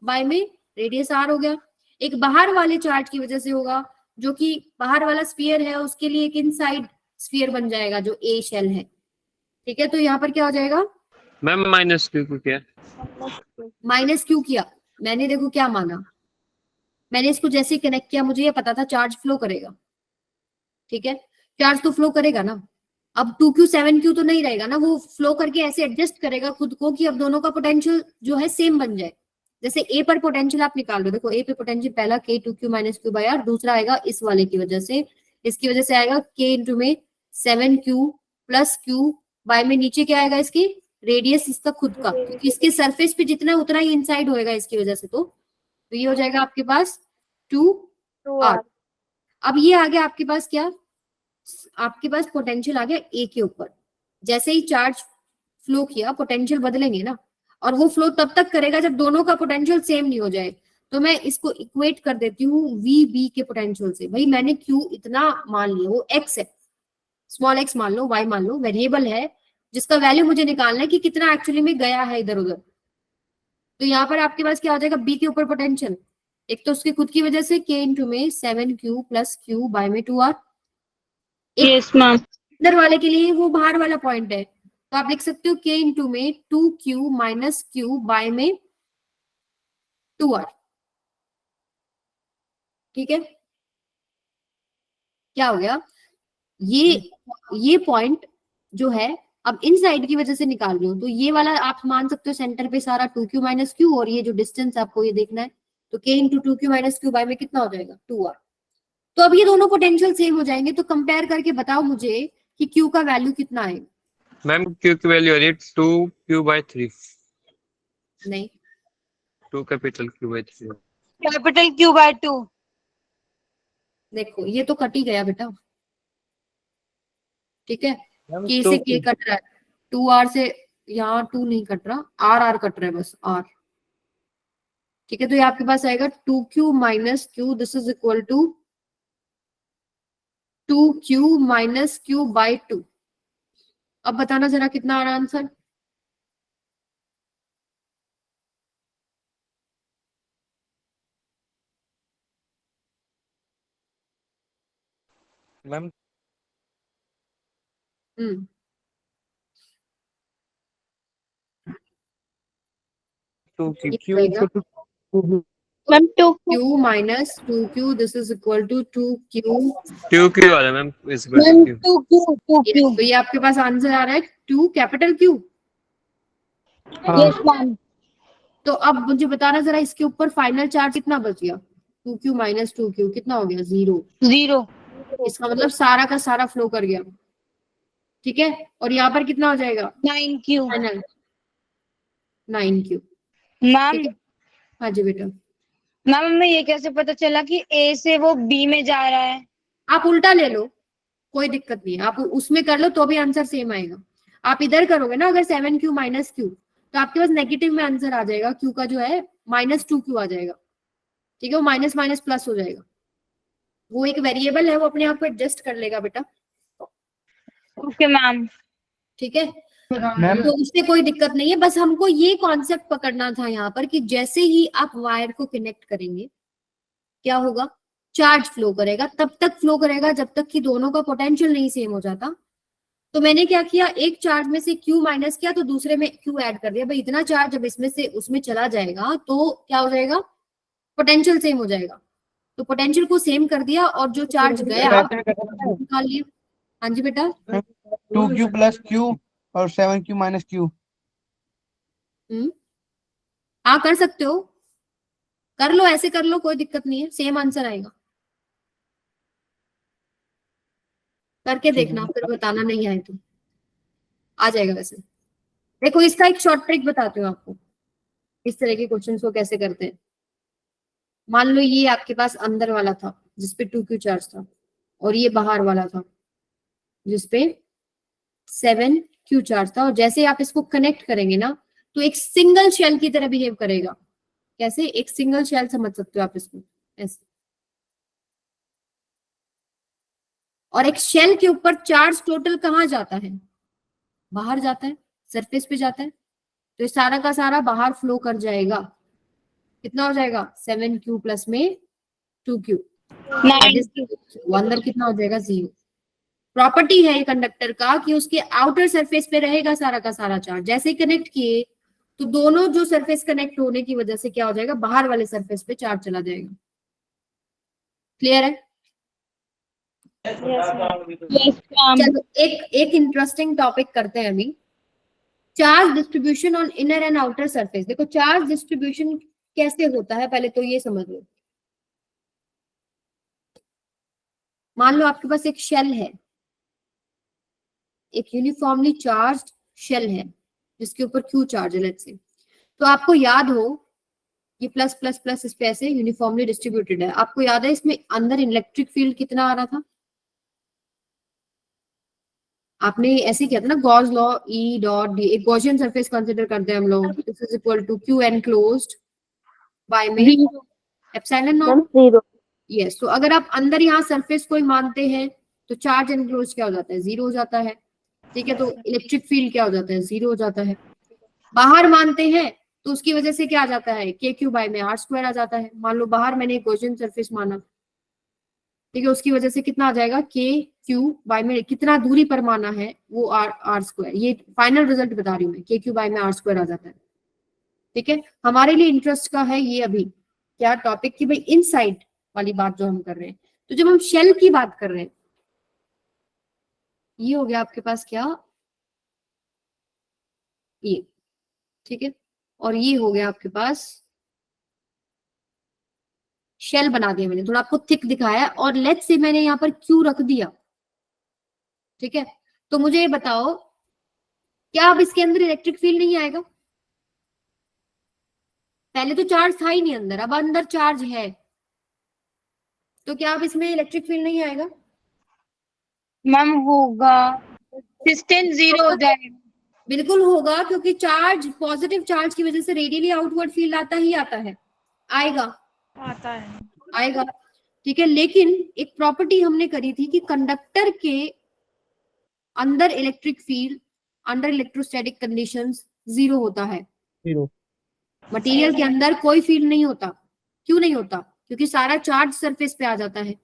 बाय में रेडियस R हो गया। एक बाहर वाले चार्ज की वजह से होगा, जो कि बाहर वाला स्फीयर है उसके लिए एक इनसाइड स्फीयर बन जाएगा जो A शेल है। ठीक है, तो यहाँ पर क्या हो जाएगा, मैम -2 को क्या -q किया मैंने, देखो क्या माना मैंने, इसको जैसे ही कनेक्ट किया मुझे ये पता था चार्ज फ्लो करेगा। ठीक है, चार्ज तो फ्लो करेगा ना, अब 2q 7q तो नहीं रहेगा ना, वो फ्लो करके ऐसे एडजस्ट करेगा खुद को कि अब दोनों का पोटेंशियल जो है सेम बन जाए। जैसे A पर पोटेंशियल आप निकाल लो, देखो A पे पोटेंशियल पहला K 2q minus Q by R, दूसरा आएगा इस वाले की वजह से, इसकी वजह से आएगा K इंटू में 7q प्लस Q बाय में नीचे क्या आएगा, इसकी रेडियस इसका खुद का, क्योंकि इसके सरफेस पे जितना उतना ही इनसाइड होएगा इसकी वजह से, तो ये हो जाएगा आपके पास 2R। अब ये आ गया आपके पास क्या, आपके पास पोटेंशियल आ गया A के ऊपर। जैसे ही चार्ज फ्लो किया पोटेंशियल बदलेंगे ना, और वो फ्लो तब तक करेगा जब दोनों का पोटेंशियल सेम नहीं हो जाए। तो मैं इसको इक्वेट कर देती हूँ VB के पोटेंशियल से। भाई मैंने Q इतना मान लिया, वो X है, स्मॉल x मान लो, Y मान लो, वेरिएबल है जिसका वैल्यू मुझे निकालना है कि कितना एक्चुअली में गया है इधर उधर। तो यहाँ पर आपके पास क्या हो जाएगा, बी के ऊपर पोटेंशियल, एक तो उसकी खुद की वजह से k इंटू में 7q प्लस q बाय में 2r, एक यस मैम। अंदर वाले के लिए वो बाहर वाला पॉइंट है, तो आप लिख सकते हो k इंटू में 2q माइनस q बाय में 2r। ठीक है, क्या हो गया, ये पॉइंट जो है अब इन साइड की वजह से निकाल रही हूँ, तो ये वाला आप मान सकते हो सेंटर पे सारा 2q माइनस q, और ये जो डिस्टेंस आपको ये देखना है, तो k into 2q minus q by में कितना हो जाएगा, 2r। तो अब ये दोनों पोटेंशियल सेम हो जाएंगे, तो कंपेयर करके बताओ मुझे कि q का वैल्यू कितना आएगा। मैम Q की वैल्यू आ रही है 2q/3, नहीं, 2 कैपिटल Q/3। Capital Q/2। देखो ये तो कट ही गया बेटा, ठीक है, मैम k तो से k कट रहा है, 2r से यहाँ 2 नहीं कट रहा, r कट रहा है बस r। ठीक है, तो ये आपके पास आएगा 2q minus q, this is equal to 2q minus q by 2। अब बताना जरा कितना आ रहा आंसर। मैम हम्म 2q ये Q आएगा equal to 2 ma'am 2 q minus 2q, this is equal to 2q। 2q वाला ma'am is equal ma'am to Q। 2Q 2Q। तो ये आपके पास आंसर आ रहा है 2 कैपिटल Q। हाँ यस मैम। तो अब मुझे बताना जरा इसके ऊपर फाइनल चार्ज कितना बच गया, 2q माइनस 2q कितना हो गया, 0। 0। इसका मतलब सारा का सारा फ्लो कर गया। ठीक है, और यहाँ पर कितना हो जाएगा 9Q। Final, 9q। मैम ठीक है, हाँ जी बेटा। मैम हमें ये कैसे पता चला कि A से वो B में जा रहा है? आप उल्टा ले लो, कोई दिक्कत नहीं है, आप उसमें कर लो तो भी आंसर सेम आएगा। आप इधर करोगे ना, अगर 7q माइनस q, तो आपके पास नेगेटिव में आंसर आ जाएगा, q का जो है -2q आ जाएगा। ठीक है, वो माइनस माइनस प्लस हो जाएगा, वो एक वेरिएबल है, वो अपने आप को एडजस्ट कर लेगा बेटा। Okay ma'am. ठीक है, मैम तो उससे कोई दिक्कत नहीं है, बस हमको ये कॉन्सेप्ट पकड़ना था यहाँ पर कि जैसे ही आप वायर को कनेक्ट करेंगे क्या होगा, चार्ज फ्लो करेगा, तब तक फ्लो करेगा जब तक कि दोनों का पोटेंशियल नहीं सेम हो जाता। तो मैंने क्या किया, एक चार्ज में से q माइनस किया तो दूसरे में q ऐड कर दिया, भाई इतना चार्ज जब इसमें से उसमें चला जाएगा तो क्या हो जाएगा, पोटेंशियल सेम हो जाएगा। तो पोटेंशियल को सेम कर दिया और जो चार्ज गया निकाल लिया। हाँ जी बेटा। 2q प्लस q और 7q माइनस q। हाँ कर सकते हो, कर लो, ऐसे कर लो, कोई दिक्कत नहीं है, सेम आंसर आएगा। करके देखना फिर बताना नहीं आए तो, आ जाएगा वैसे। देखो इसका एक शॉर्ट ट्रिक बताती हूँ आपको, इस तरह के क्वेश्चंस को कैसे करते हैं। मान लो ये आपके पास अंदर वाला था जिसपे 2q चार्ज था, और ये बाहर वाला था जिसपे 7q चार्ज था, और जैसे आप इसको कनेक्ट करेंगे ना तो एक सिंगल शेल की तरह बिहेव करेगा। कैसे, एक सिंगल शेल समझ सकते हो आप इसको ऐसे, और एक शेल के ऊपर चार्ज टोटल कहाँ जाता है, बाहर जाता है, सरफेस पे जाता है, तो ये सारा का सारा बाहर फ्लो कर जाएगा। कितना हो जाएगा, 7q प्लस में 2q, 9Q। वो अंदर कितना हो जाएगा, 0। प्रॉपर्टी है कंडक्टर का कि उसके आउटर सरफेस पे रहेगा सारा का सारा चार्ज, जैसे ही कनेक्ट किए तो दोनों जो सरफेस कनेक्ट होने की वजह से क्या हो जाएगा, बाहर वाले सरफेस पे चार्ज चला जाएगा। क्लियर है। Yes ma'am. चलो एक एक इंटरेस्टिंग टॉपिक करते हैं अभी, charge distribution on inner and outer surface. देखो चार्ज डिस्ट्रीब्यूशन कैसे होता है पहले तो ये समझ लो। मान लो आपके पास एक शेल है, एक यूनिफॉर्मली चार्ज्ड शेल है जिसके ऊपर क्यू चार्ज है लेट्स से, तो आपको याद हो ये प्लस प्लस प्लस इस पे ऐसे यूनिफॉर्मली डिस्ट्रीब्यूटेड है, आपको याद है इसमें अंदर इलेक्ट्रिक फील्ड कितना आ रहा था, आपने ऐसे किया था ना, Gauss law E dot D, एक गॉसियन सरफेस कंसीडर करते हैं हम लोग, this is equal to Q enclosed by में 0। Epsilon not. मैम 0। यस, तो अगर आप अंदर यहाँ सरफेस को ही मानते हैं तो चार्ज एनक्लोज क्या हो जाता है, 0 हो जाता है। ठीक है, तो इलेक्ट्रिक फील्ड क्या हो जाता है, 0 हो जाता है। बाहर मानते हैं तो उसकी वजह से क्या आ जाता है, के क्यू बाय में आर स्क्वायर आ जाता है। मान लो बाहर मैंने गॉसियन सरफेस माना, ठीक है, उसकी वजह से कितना आ जाएगा, के क्यू बाय में कितना दूरी पर माना है वो आर आर स्क्वायर। ये फाइनल रिजल्ट बता रही हूँ मैं, के क्यू बाय में आर स्क्वायर आ जाता है। ठीक है, हमारे लिए इंटरेस्ट का है ये अभी क्या टॉपिक की भाई इनसाइड वाली बात जो हम कर रहे हैं। तो जब हम शेल की बात कर रहे हैं, ये हो गया आपके पास क्या, ये, ठीक है, और ये हो गया आपके पास शेल बना दिया मैंने, थोड़ा आपको थिक दिखाया, और लेट्स से मैंने यहाँ पर क्यू रख दिया। ठीक है, तो मुझे ये बताओ क्या अब इसके अंदर इलेक्ट्रिक फील्ड नहीं आएगा? पहले तो चार्ज था ही नहीं अंदर, अब अंदर चार्ज है, तो क्या अब इसमें इलेक्ट्रिक फील्ड नहीं आएगा? मैम होगा, डिस्टेंस 0 हो जाएगा। बिल्कुल होगा, क्योंकि चार्ज, पॉजिटिव चार्ज की वजह से रेडियली आउटवर्ड फील्ड आता ही आता है, आएगा आता है। आएगा। ठीक है, लेकिन एक प्रॉपर्टी हमने करी थी कि कंडक्टर के अंदर electric field under electrostatic conditions 0 होता है। 0 मटेरियल के अंदर कोई फील्ड नहीं होता। क्यों नहीं होता? क्योंकि सारा चार्ज सरफेस पे आ जाता है।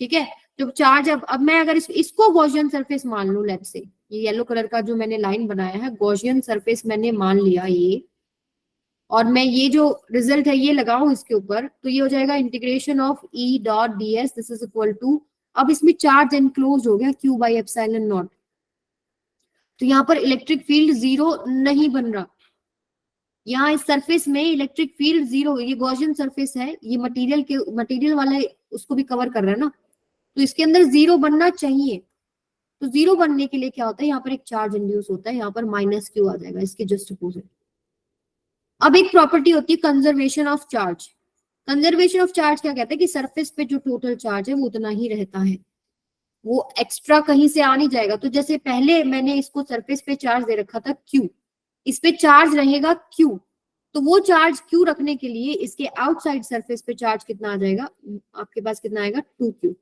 ठीक है, तो चार्ज अब मैं अगर इसको गॉसियन सरफेस मान लूं, लेट्स से ये येलो कलर का जो मैंने लाइन बनाया है गॉसियन सरफेस मैंने मान लिया ये, और मैं ये जो रिजल्ट है ये लगाऊं इसके ऊपर, तो ये हो जाएगा integration of E dot D S, this is equal to, अब इसमें चार्ज एनक्लोज हो गया क्यू बाई एप्सिलॉन नॉट। तो यहाँ पर इलेक्ट्रिक फील्ड 0 नहीं बन रहा, यहाँ इस सरफेस में इलेक्ट्रिक फील्ड 0, ये गॉसियन सरफेस है, ये मटेरियल वाले उसको भी कवर कर रहा है ना, तो इसके अंदर 0 बनना चाहिए। तो 0 बनने के लिए क्या होता है, यहाँ पर एक चार्ज इंड्यूस होता है, यहाँ पर माइनस क्यू आ जाएगा, इसके जस्ट अपोजिट। अब एक प्रॉपर्टी होती है conservation of charge. Conservation of charge क्या कहता है कि सरफेस पे जो टोटल चार्ज है वो उतना ही रहता है, वो एक्स्ट्रा कहीं से आ नहीं जाएगा। तो जैसे पहले मैंने इसको सरफेस पे चार्ज दे रखा था Q, इस पे चार्ज रहेगा Q, तो वो चार्ज Q रखने के लिए इसके आउटसाइड सरफेस पे चार्ज कितना आ जाएगा, आपके पास कितना आएगा 2Q।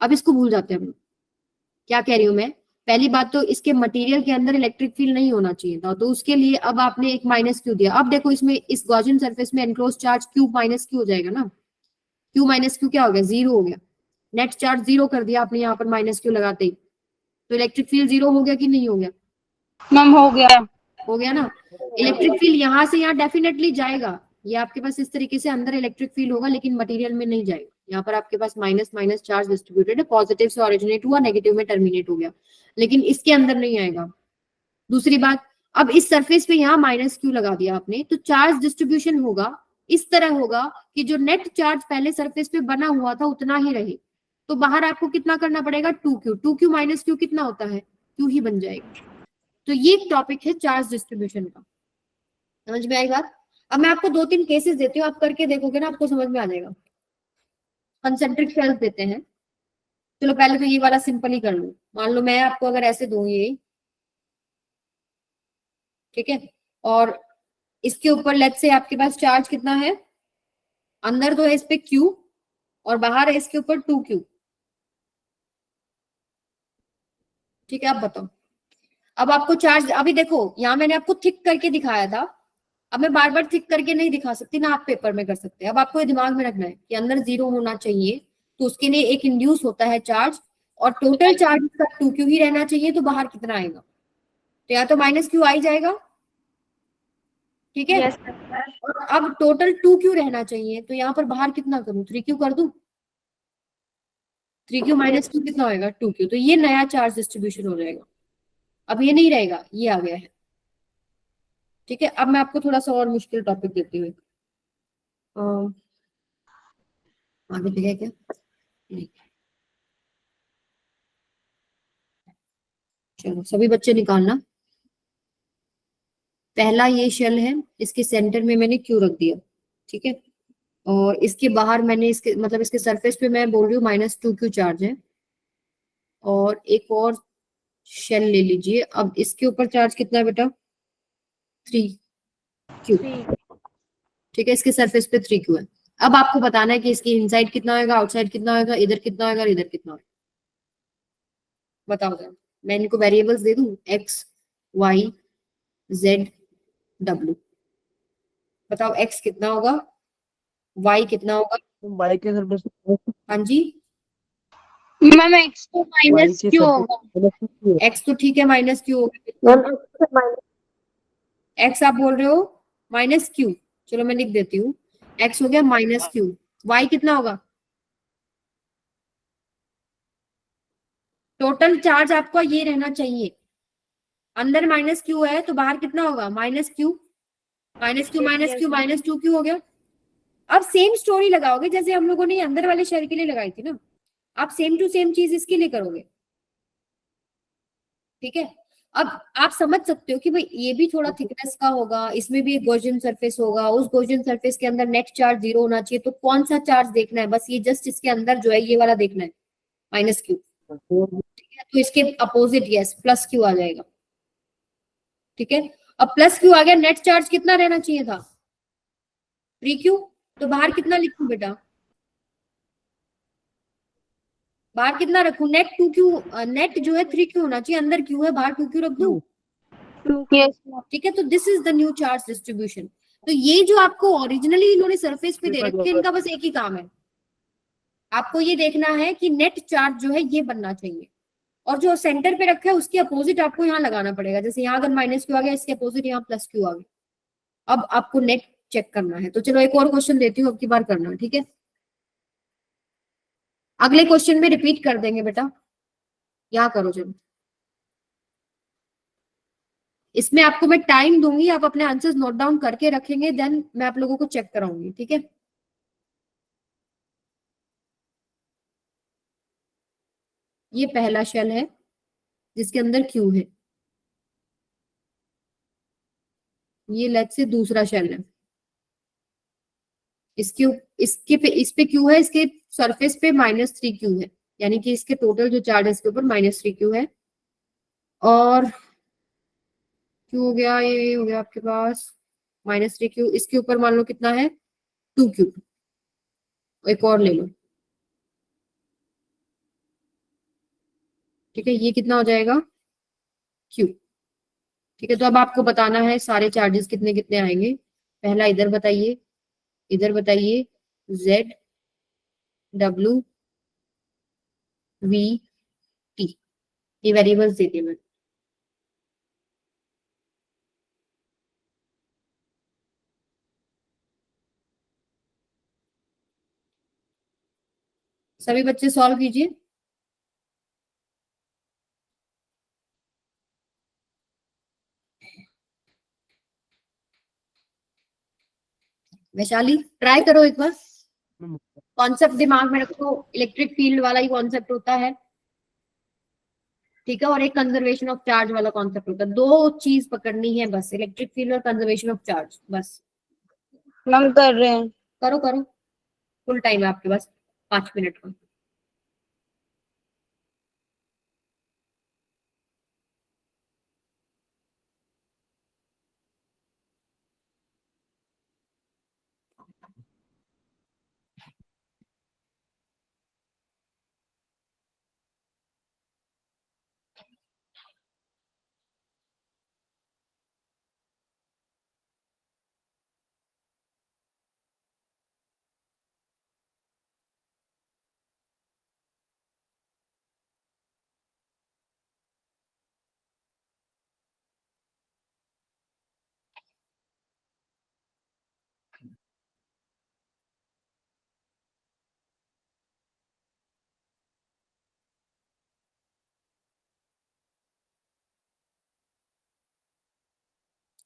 अब इसको भूल जाते हैं हम, क्या कह रही हूं मैं, पहली बात तो इसके मटेरियल के अंदर इलेक्ट्रिक फील्ड नहीं होना चाहिए था, तो उसके लिए अब आपने एक माइनस क्यू दिया। अब देखो इसमें इस गॉसियन सरफेस में enclose charge Q minus Q हो जाएगा ना, क्यू माइनस क्यू क्या हो गया, 0 हो गया, नेट चार्ज 0 कर दिया आपने यहाँ पर माइनस क्यू लगाते ही, तो इलेक्ट्रिक फील्ड 0 हो गया कि नहीं हो गया? मैम हो गया। हो गया ना। इलेक्ट्रिक फील्ड यहाँ से यहाँ डेफिनेटली जाएगा, ये आपके पास इस तरीके से अंदर इलेक्ट्रिक फील्ड होगा, लेकिन मटेरियल में नहीं जाएगा। यहाँ पर आपके पास माइनस माइनस चार्ज डिस्ट्रीब्यूटेड है, पॉजिटिव से ऑरिजिनेट हुआ, नेगेटिव में टर्मिनेट हो गया, लेकिन इसके अंदर नहीं आएगा। दूसरी बात, अब इस सरफेस पे यहाँ माइनस क्यू लगा दिया आपने, तो चार्ज डिस्ट्रीब्यूशन होगा इस तरह होगा कि जो नेट चार्ज पहले सरफेस पे बना हुआ था उतना ही रहे, तो बाहर आपको कितना करना पड़ेगा, 2Q, 2Q माइनस क्यू कितना होता है, Q ही बन जाएगा। तो ये टॉपिक है चार्ज डिस्ट्रीब्यूशन का, समझ में आई बात? अब मैं आपको 2-3 केसेस देती हूँ, आप करके देखोगे ना आपको समझ में आ जाएगा। कंसेंट्रिक शेल्स देते हैं, चलो पहले तो ये वाला सिंपल ही कर लो। मान लो मैं आपको अगर ऐसे दूं ये, ठीक है, और इसके ऊपर लेट्स से आपके पास चार्ज कितना है, अंदर तो है इस पे Q और बाहर है इसके ऊपर 2Q। ठीक है, आप बताओ, अब आपको चार्ज, अभी देखो यहाँ मैंने आपको थिक करके दिखाया था, अब मैं बार बार थिक करके नहीं दिखा सकती ना, आप पेपर में कर सकते हैं। अब आपको ये दिमाग में रखना है कि अंदर 0 होना चाहिए, तो उसके लिए एक इंड्यूस होता है चार्ज, और टोटल चार्ज का 2Q ही रहना चाहिए, तो बाहर कितना आएगा, तो या तो माइनस क्यू आ ही जाएगा, ठीक है। और अब टोटल 2Q रहना चाहिए, तो यहाँ पर बाहर कितना करूं, 3Q कर दूं, 3Q माइनस क्यू कितना होगा, 2Q, तो ये नया चार्ज डिस्ट्रीब्यूशन हो जाएगा। अब ये नहीं रहेगा, ये आ गया है। ठीक है, अब मैं आपको थोड़ा सा और मुश्किल टॉपिक देती हूँ, आगे ठीक है क्या, नहीं। चलो सभी बच्चे निकालना, पहला ये शेल है, इसके सेंटर में मैंने क्यू रख दिया, ठीक है, और इसके बाहर मैंने इसके मतलब इसके सरफेस पे मैं बोल रही हूँ -2Q चार्ज है, और एक और शेल ले लीजिए। अब इसके ऊपर चार्ज कितना है बेटा, 3Q, ठीक है, इसके सरफेस पे 3Q है। अब आपको बताना है कि इसकी इनसाइड कितना होगा, आउटसाइड कितना होगा, इधर कितना होगा, इधर कितना होगा, बताओ जरा। मैं इनको वेरिएबल्स दे दूं, x, y, z, W। बताओ x कितना होगा, y कितना होगा। y के सरफेस हाँ जी, मैम x तो y माइनस के क्यू सरफेस होगा। x तो ठीक है माइनस क्यू होगा, मैम x आप बोल रहे हो माइनस क्यू, चलो मैं लिख देती हूँ, x हो गया माइनस क्यू, y कितना होगा। टोटल चार्ज आपका ये रहना चाहिए, अंदर माइनस क्यू है तो बाहर कितना होगा minus Q, minus Q minus Q minus 2q हो गया। अब सेम स्टोरी लगाओगे जैसे हम लोगों ने अंदर वाले शेल के लिए लगाई थी ना, आप सेम टू सेम चीज इसके लिए करोगे। ठीक है, अब आप समझ सकते हो कि भाई ये भी थोड़ा थिकनेस का होगा, इसमें भी एक गॉसियन सरफेस होगा, उस गॉसियन सरफेस के अंदर नेट चार्ज 0 होना चाहिए, तो कौन सा चार्ज देखना है, बस ये जस्ट इसके अंदर जो है ये वाला देखना है, माइनस क्यू। ठीक है, तो इसके अपोजिट यस प्लस क्यू आ जाएगा। ठीक है, अब प्लस क्यू आ गया, नेट चार्ज कितना रहना चाहिए था 3q, तो बाहर कितना लिखूं बेटा, बाहर कितना रखूं, नेट 2q, नेट जो है 3q होना चाहिए, अंदर क्यू है बाहर 2q रख दूं। यस ठीक है, तो this is the new charge distribution. तो ये जो आपको ओरिजिनली इन्होंने सरफेस पे दे रखे हैं, इनका बस एक ही काम है, आपको ये देखना है कि नेट चार्ज जो है ये बनना चाहिए, और जो सेंटर पे रखा है उसके अपोजिट आपको यहाँ लगाना पड़ेगा, जैसे यहाँ अगर माइनस क्यू आ गया इसके अपोजिट यहाँ प्लस क्यू आ गया। अब आपको नेट चेक करना है, तो चलो एक और क्वेश्चन देती हूँ, अब की बार करना, ठीक है। अगले क्वेश्चन में रिपीट कर देंगे बेटा, यहाँ करो चलो। इसमें आपको मैं टाइम दूंगी, आप अपने आंसर्स नोट डाउन करके रखेंगे, देन मैं आप लोगों को चेक कराऊंगी, ठीक है। ये पहला शेल है जिसके अंदर क्यू है, ये लेट से दूसरा शेल है, इसके इसके पे इस पे क्यू है, इसके सरफेस पे -3q है, यानी कि इसके टोटल जो चार्ज है इसके ऊपर -3q है, और क्यू हो गया, ये हो गया आपके पास -3q, इसके ऊपर मान लो कितना है 2q, एक और ले लो। ठीक है, ये कितना हो जाएगा q। ठीक है, तो अब आपको बताना है सारे चार्जेस कितने कितने आएंगे। पहला इधर बताइए, इधर बताइए, z w v t, ये वेरिएबल्स दे दिए मैंने। सभी बच्चे सॉल्व कीजिए। वैशाली ट्राई करो एक बार, कॉन्सेप्ट दिमाग में रखो, इलेक्ट्रिक फील्ड वाला ही कॉन्सेप्ट होता है। ठीक है, और एक कंजर्वेशन ऑफ चार्ज वाला कॉन्सेप्ट होता है, दो चीज पकड़नी है बस, इलेक्ट्रिक फील्ड और कंजर्वेशन ऑफ चार्ज, बस। मैम कर रहे हैं। करो करो, फुल टाइम है आपके पास, 5 मिनट का।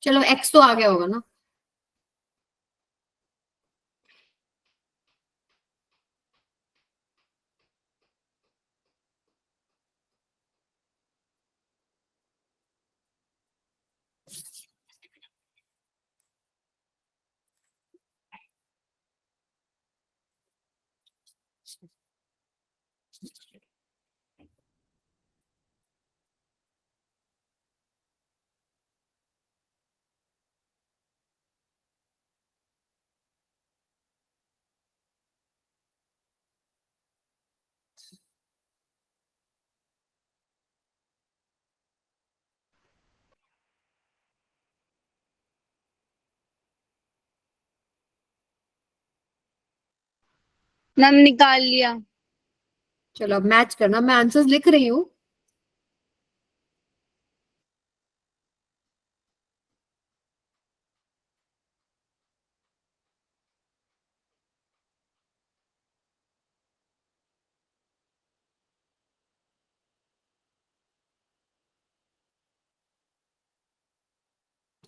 चलो एक्स तो आ गया होगा ना। मैम निकाल लिया। चलो अब मैच करना, मैं आंसर्स लिख रही हूँ।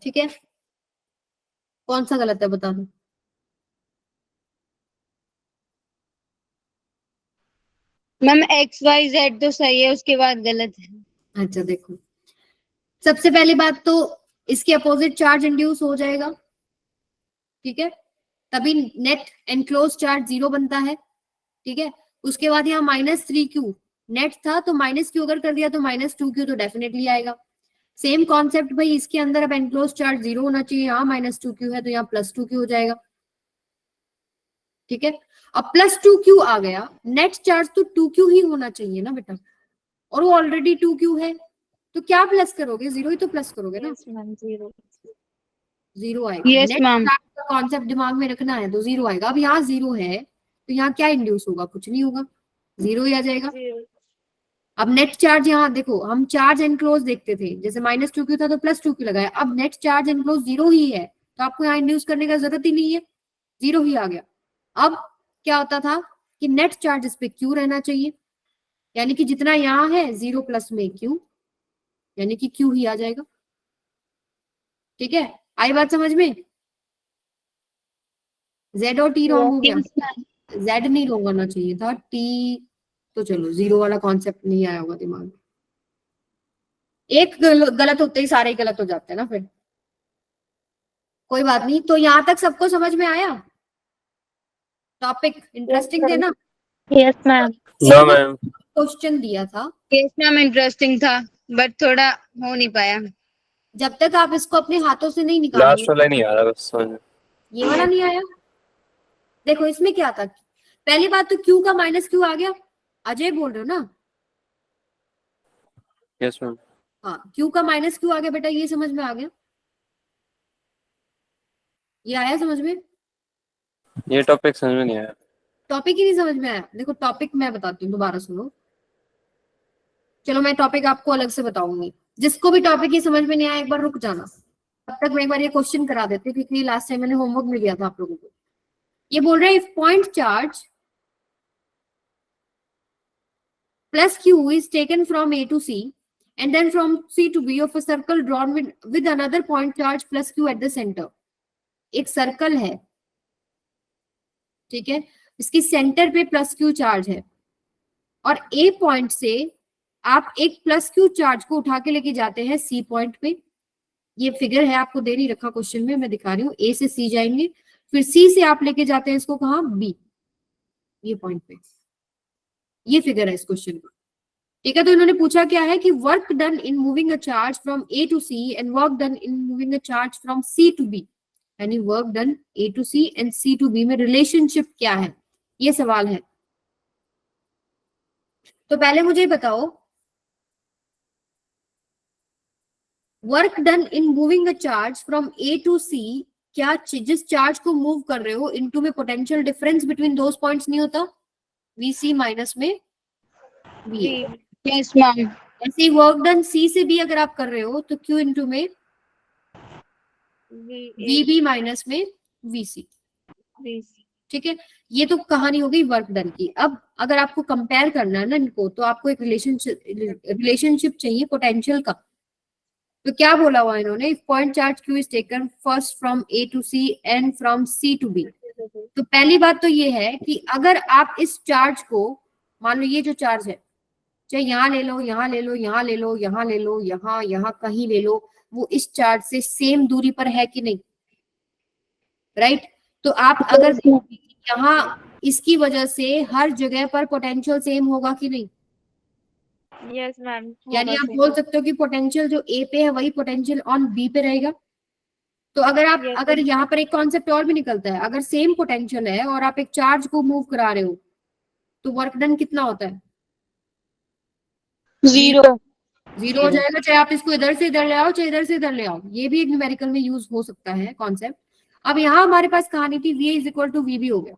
ठीक है, कौन सा गलत है बता दो। मैम XYZ तो सही है, उसके बाद गलत है। अच्छा देखो, सबसे पहली बात तो इसके अपोजिट चार्ज इंड्यूस हो जाएगा, ठीक है, तभी नेट एनक्लोज चार्ज 0 बनता है। ठीक है, उसके बाद यहाँ -3Q नेट था, तो -Q अगर कर दिया तो -2Q तो डेफिनेटली आएगा। सेम कॉन्सेप्ट भाई, इसके अंदर अब एनक्लोज चार्ज 0 होना चाहिए, यहाँ -2Q है तो यहाँ +2Q हो जाएगा। ठीक है, अब +2Q आ गया, नेट चार्ज तो 2Q ही होना चाहिए ना बेटा, और वो ऑलरेडी 2Q है, तो क्या प्लस करोगे, 0 ही तो प्लस करोगे ना। Yes ma'am, 0। 0 आएगा। Yes net ma'am. चार्ज का कॉन्सेप्ट दिमाग में रखना है, तो 0 आएगा। अब यहाँ 0 है तो यहाँ क्या इंड्यूस होगा, कुछ नहीं होगा, 0 ही आ जाएगा। अब नेट चार्ज यहाँ देखो, हम चार्ज एनक्लोज देखते थे, जैसे -2Q था तो +2Q लगाया, अब नेट चार्ज एनक्लोज 0 ही है, तो आपको यहाँ इंड्यूस करने का जरूरत ही नहीं है, 0 ही आ गया। अब क्या होता था कि नेट चार्ज इस पे Q रहना चाहिए, यानी कि जितना यहाँ है 0 प्लस में Q, यानी कि Q ही आ जाएगा। ठीक है, आई बात समझ में। Z और T रॉन्ग हो गया, Z नहीं रॉन्ग होना चाहिए था, T तो चलो 0 वाला कॉन्सेप्ट नहीं आया होगा दिमाग में। एक गलत होते ही सारे ही गलत हो जाते हैं ना फिर, कोई बात नहीं। तो यहां तक सबको समझ में आया, टॉपिक इंटरेस्टिंग थे ना। Yes ma'am. ना मैम। क्वेश्चन दिया था, यस मैम, इंटरेस्टिंग था बट थोड़ा हो नहीं पाया। जब तक आप इसको अपने हाथों से नहीं लास्ट निकालोगे। वाला नहीं आ रहा बस समझ में। ये वाला नहीं आया, देखो इसमें क्या था, पहली बात तो Q का -Q आ गया, अजय बोल रहे हो ना। Yes ma'am. हाँ, Q का -Q आ गया बेटा, ये समझ में आ गया, ये आया समझ में। ये टॉपिक समझ में नहीं आया। टॉपिक ही नहीं समझ में आया, देखो टॉपिक मैं बताती हूँ, दोबारा सुनो। चलो मैं टॉपिक आपको अलग से बताऊंगी, जिसको भी टॉपिक ही समझ में नहीं आया एक बार रुक जाना, तब तक मैं एक बार ये क्वेश्चन करा देती हूँ, क्योंकि लास्ट टाइम मैंने होमवर्क में दिया था आप लोगों को। ये बोल रहा है if point charge +Q is taken from A to C and then from C to B of a circle drawn with another point charge +Q at the center। एक सर्कल है, ठीक है, इसकी सेंटर पे +Q चार्ज है, और A point से आप एक +Q चार्ज को उठा के लेके जाते हैं C पॉइंट पे। ये फिगर है, आपको दे नहीं रखा क्वेश्चन में, मैं दिखा रही हूँ। A से C जाएंगे, फिर C से आप लेके जाते हैं इसको कहाँ, B, ये पॉइंट पे। ये फिगर है इस क्वेश्चन का, ठीक है। तो इन्होंने पूछा क्या है कि work done in moving a charge from A to C and work done in moving a charge from C to B, यानी work done A to C and C to B में रिलेशनशिप क्या है, ये सवाल है। तो पहले मुझे बताओ, work done in moving a charge from A to C, क्या जिस चार्ज को मूव कर रहे हो इनटू में पोटेंशियल डिफरेंस बिटवीन दोस पॉइंट्स नहीं होता, VC माइनस में VA। Yes ma'am. ऐसे ही वर्क डन C से B अगर आप कर रहे हो तो Q इनटू में VB माइनस में VC। ठीक है, ये तो कहानी हो गई वर्क डन की। अब अगर आपको कंपेयर करना है ना इनको, तो आपको एक रिलेशनशिप चाहिए पोटेंशियल का। तो क्या बोला हुआ इन्होंने, if point charge Q is taken first from A to C and from C to B। तो पहली बात तो ये है कि अगर आप इस चार्ज को, मान लो ये जो चार्ज है, चाहे यहाँ ले लो, यहाँ ले लो, यहाँ ले लो, यहाँ ले लो, यहाँ यहाँ कहीं ले लो, वो इस चार्ज से सेम दूरी पर है कि नहीं, राइट। तो आप अगर यहाँ इसकी वजह से हर जगह पर पोटेंशियल सेम होगा कि नहीं, यस मैम। यानी आप बोल सकते हो कि पोटेंशियल जो A पे है वही पोटेंशियल ऑन B पे रहेगा। तो अगर आप अगर यहाँ पर एक कॉन्सेप्ट और भी निकलता है, अगर सेम पोटेंशियल है और आप एक चार्ज को मूव करा रहे हो, तो वर्क डन कितना होता है, 0। 0 हो जाएगा, चाहे आप इसको इधर से इधर ले आओ, चाहे इधर से इधर ले आओ, ये भी एक न्यूमेरिकल में यूज हो सकता है कॉन्सेप्ट। अब यहाँ हमारे पास कहानी थी VA is equal to VB हो गया,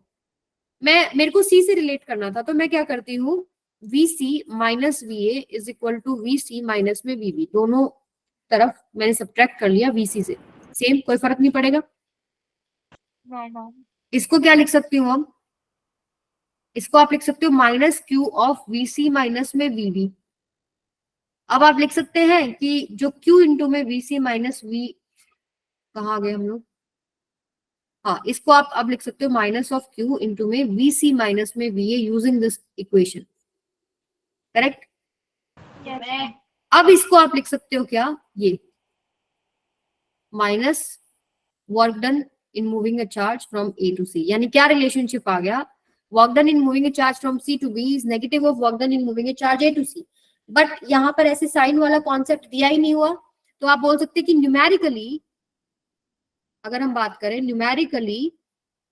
मेरे को सी से रिलेट करना था, तो मैं क्या करती हूँ, VC minus VA is equal to VC minus में VB, दोनों तरफ मैंने सब्ट्रैक्ट कर लिया VC से, सेम, कोई फर्क नहीं पड़ेगा। इसको क्या लिख सकती हूँ हम, इसको आप लिख सकते हो minus Q of VC minus में VB। अब आप लिख सकते हैं कि जो Q इंटू में VC माइनस V, कहाँ गए हम लोग, हाँ, इसको आप अब लिख सकते हो माइनस ऑफ Q इंटू में VC माइनस में VA using this equation, correct. अब इसको आप लिख सकते हो क्या, ये minus work done in moving a charge from A to C, यानी क्या रिलेशनशिप आ गया, work done in moving a charge from C to B is negative of work done in moving a charge A to C। But यहाँ पर ऐसे sign वाला concept दिया ही नहीं हुआ, तो आप बोल सकते हैं कि न्यूमेरिकली, अगर हम बात करें numerically,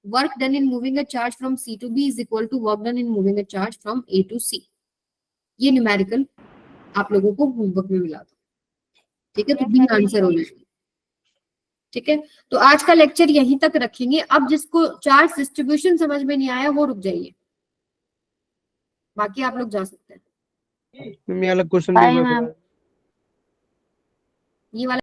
work done in moving a charge from C to B is equal to work done in moving a charge from A to C। ये न्यूमेरिकल आप लोगों को होमवर्क में मिला था, ठीक है, तो बी आंसर हो जाएगा। ठीक है, तो आज का लेक्चर यहीं तक रखेंगे। अब जिसको चार्ज डिस्ट्रीब्यूशन समझ में नहीं आया वो रुक जाइए, बाकी आप लोग जा सकते हैं। मैं अलग क्वेश्चन Bye, ma'am. ये वाला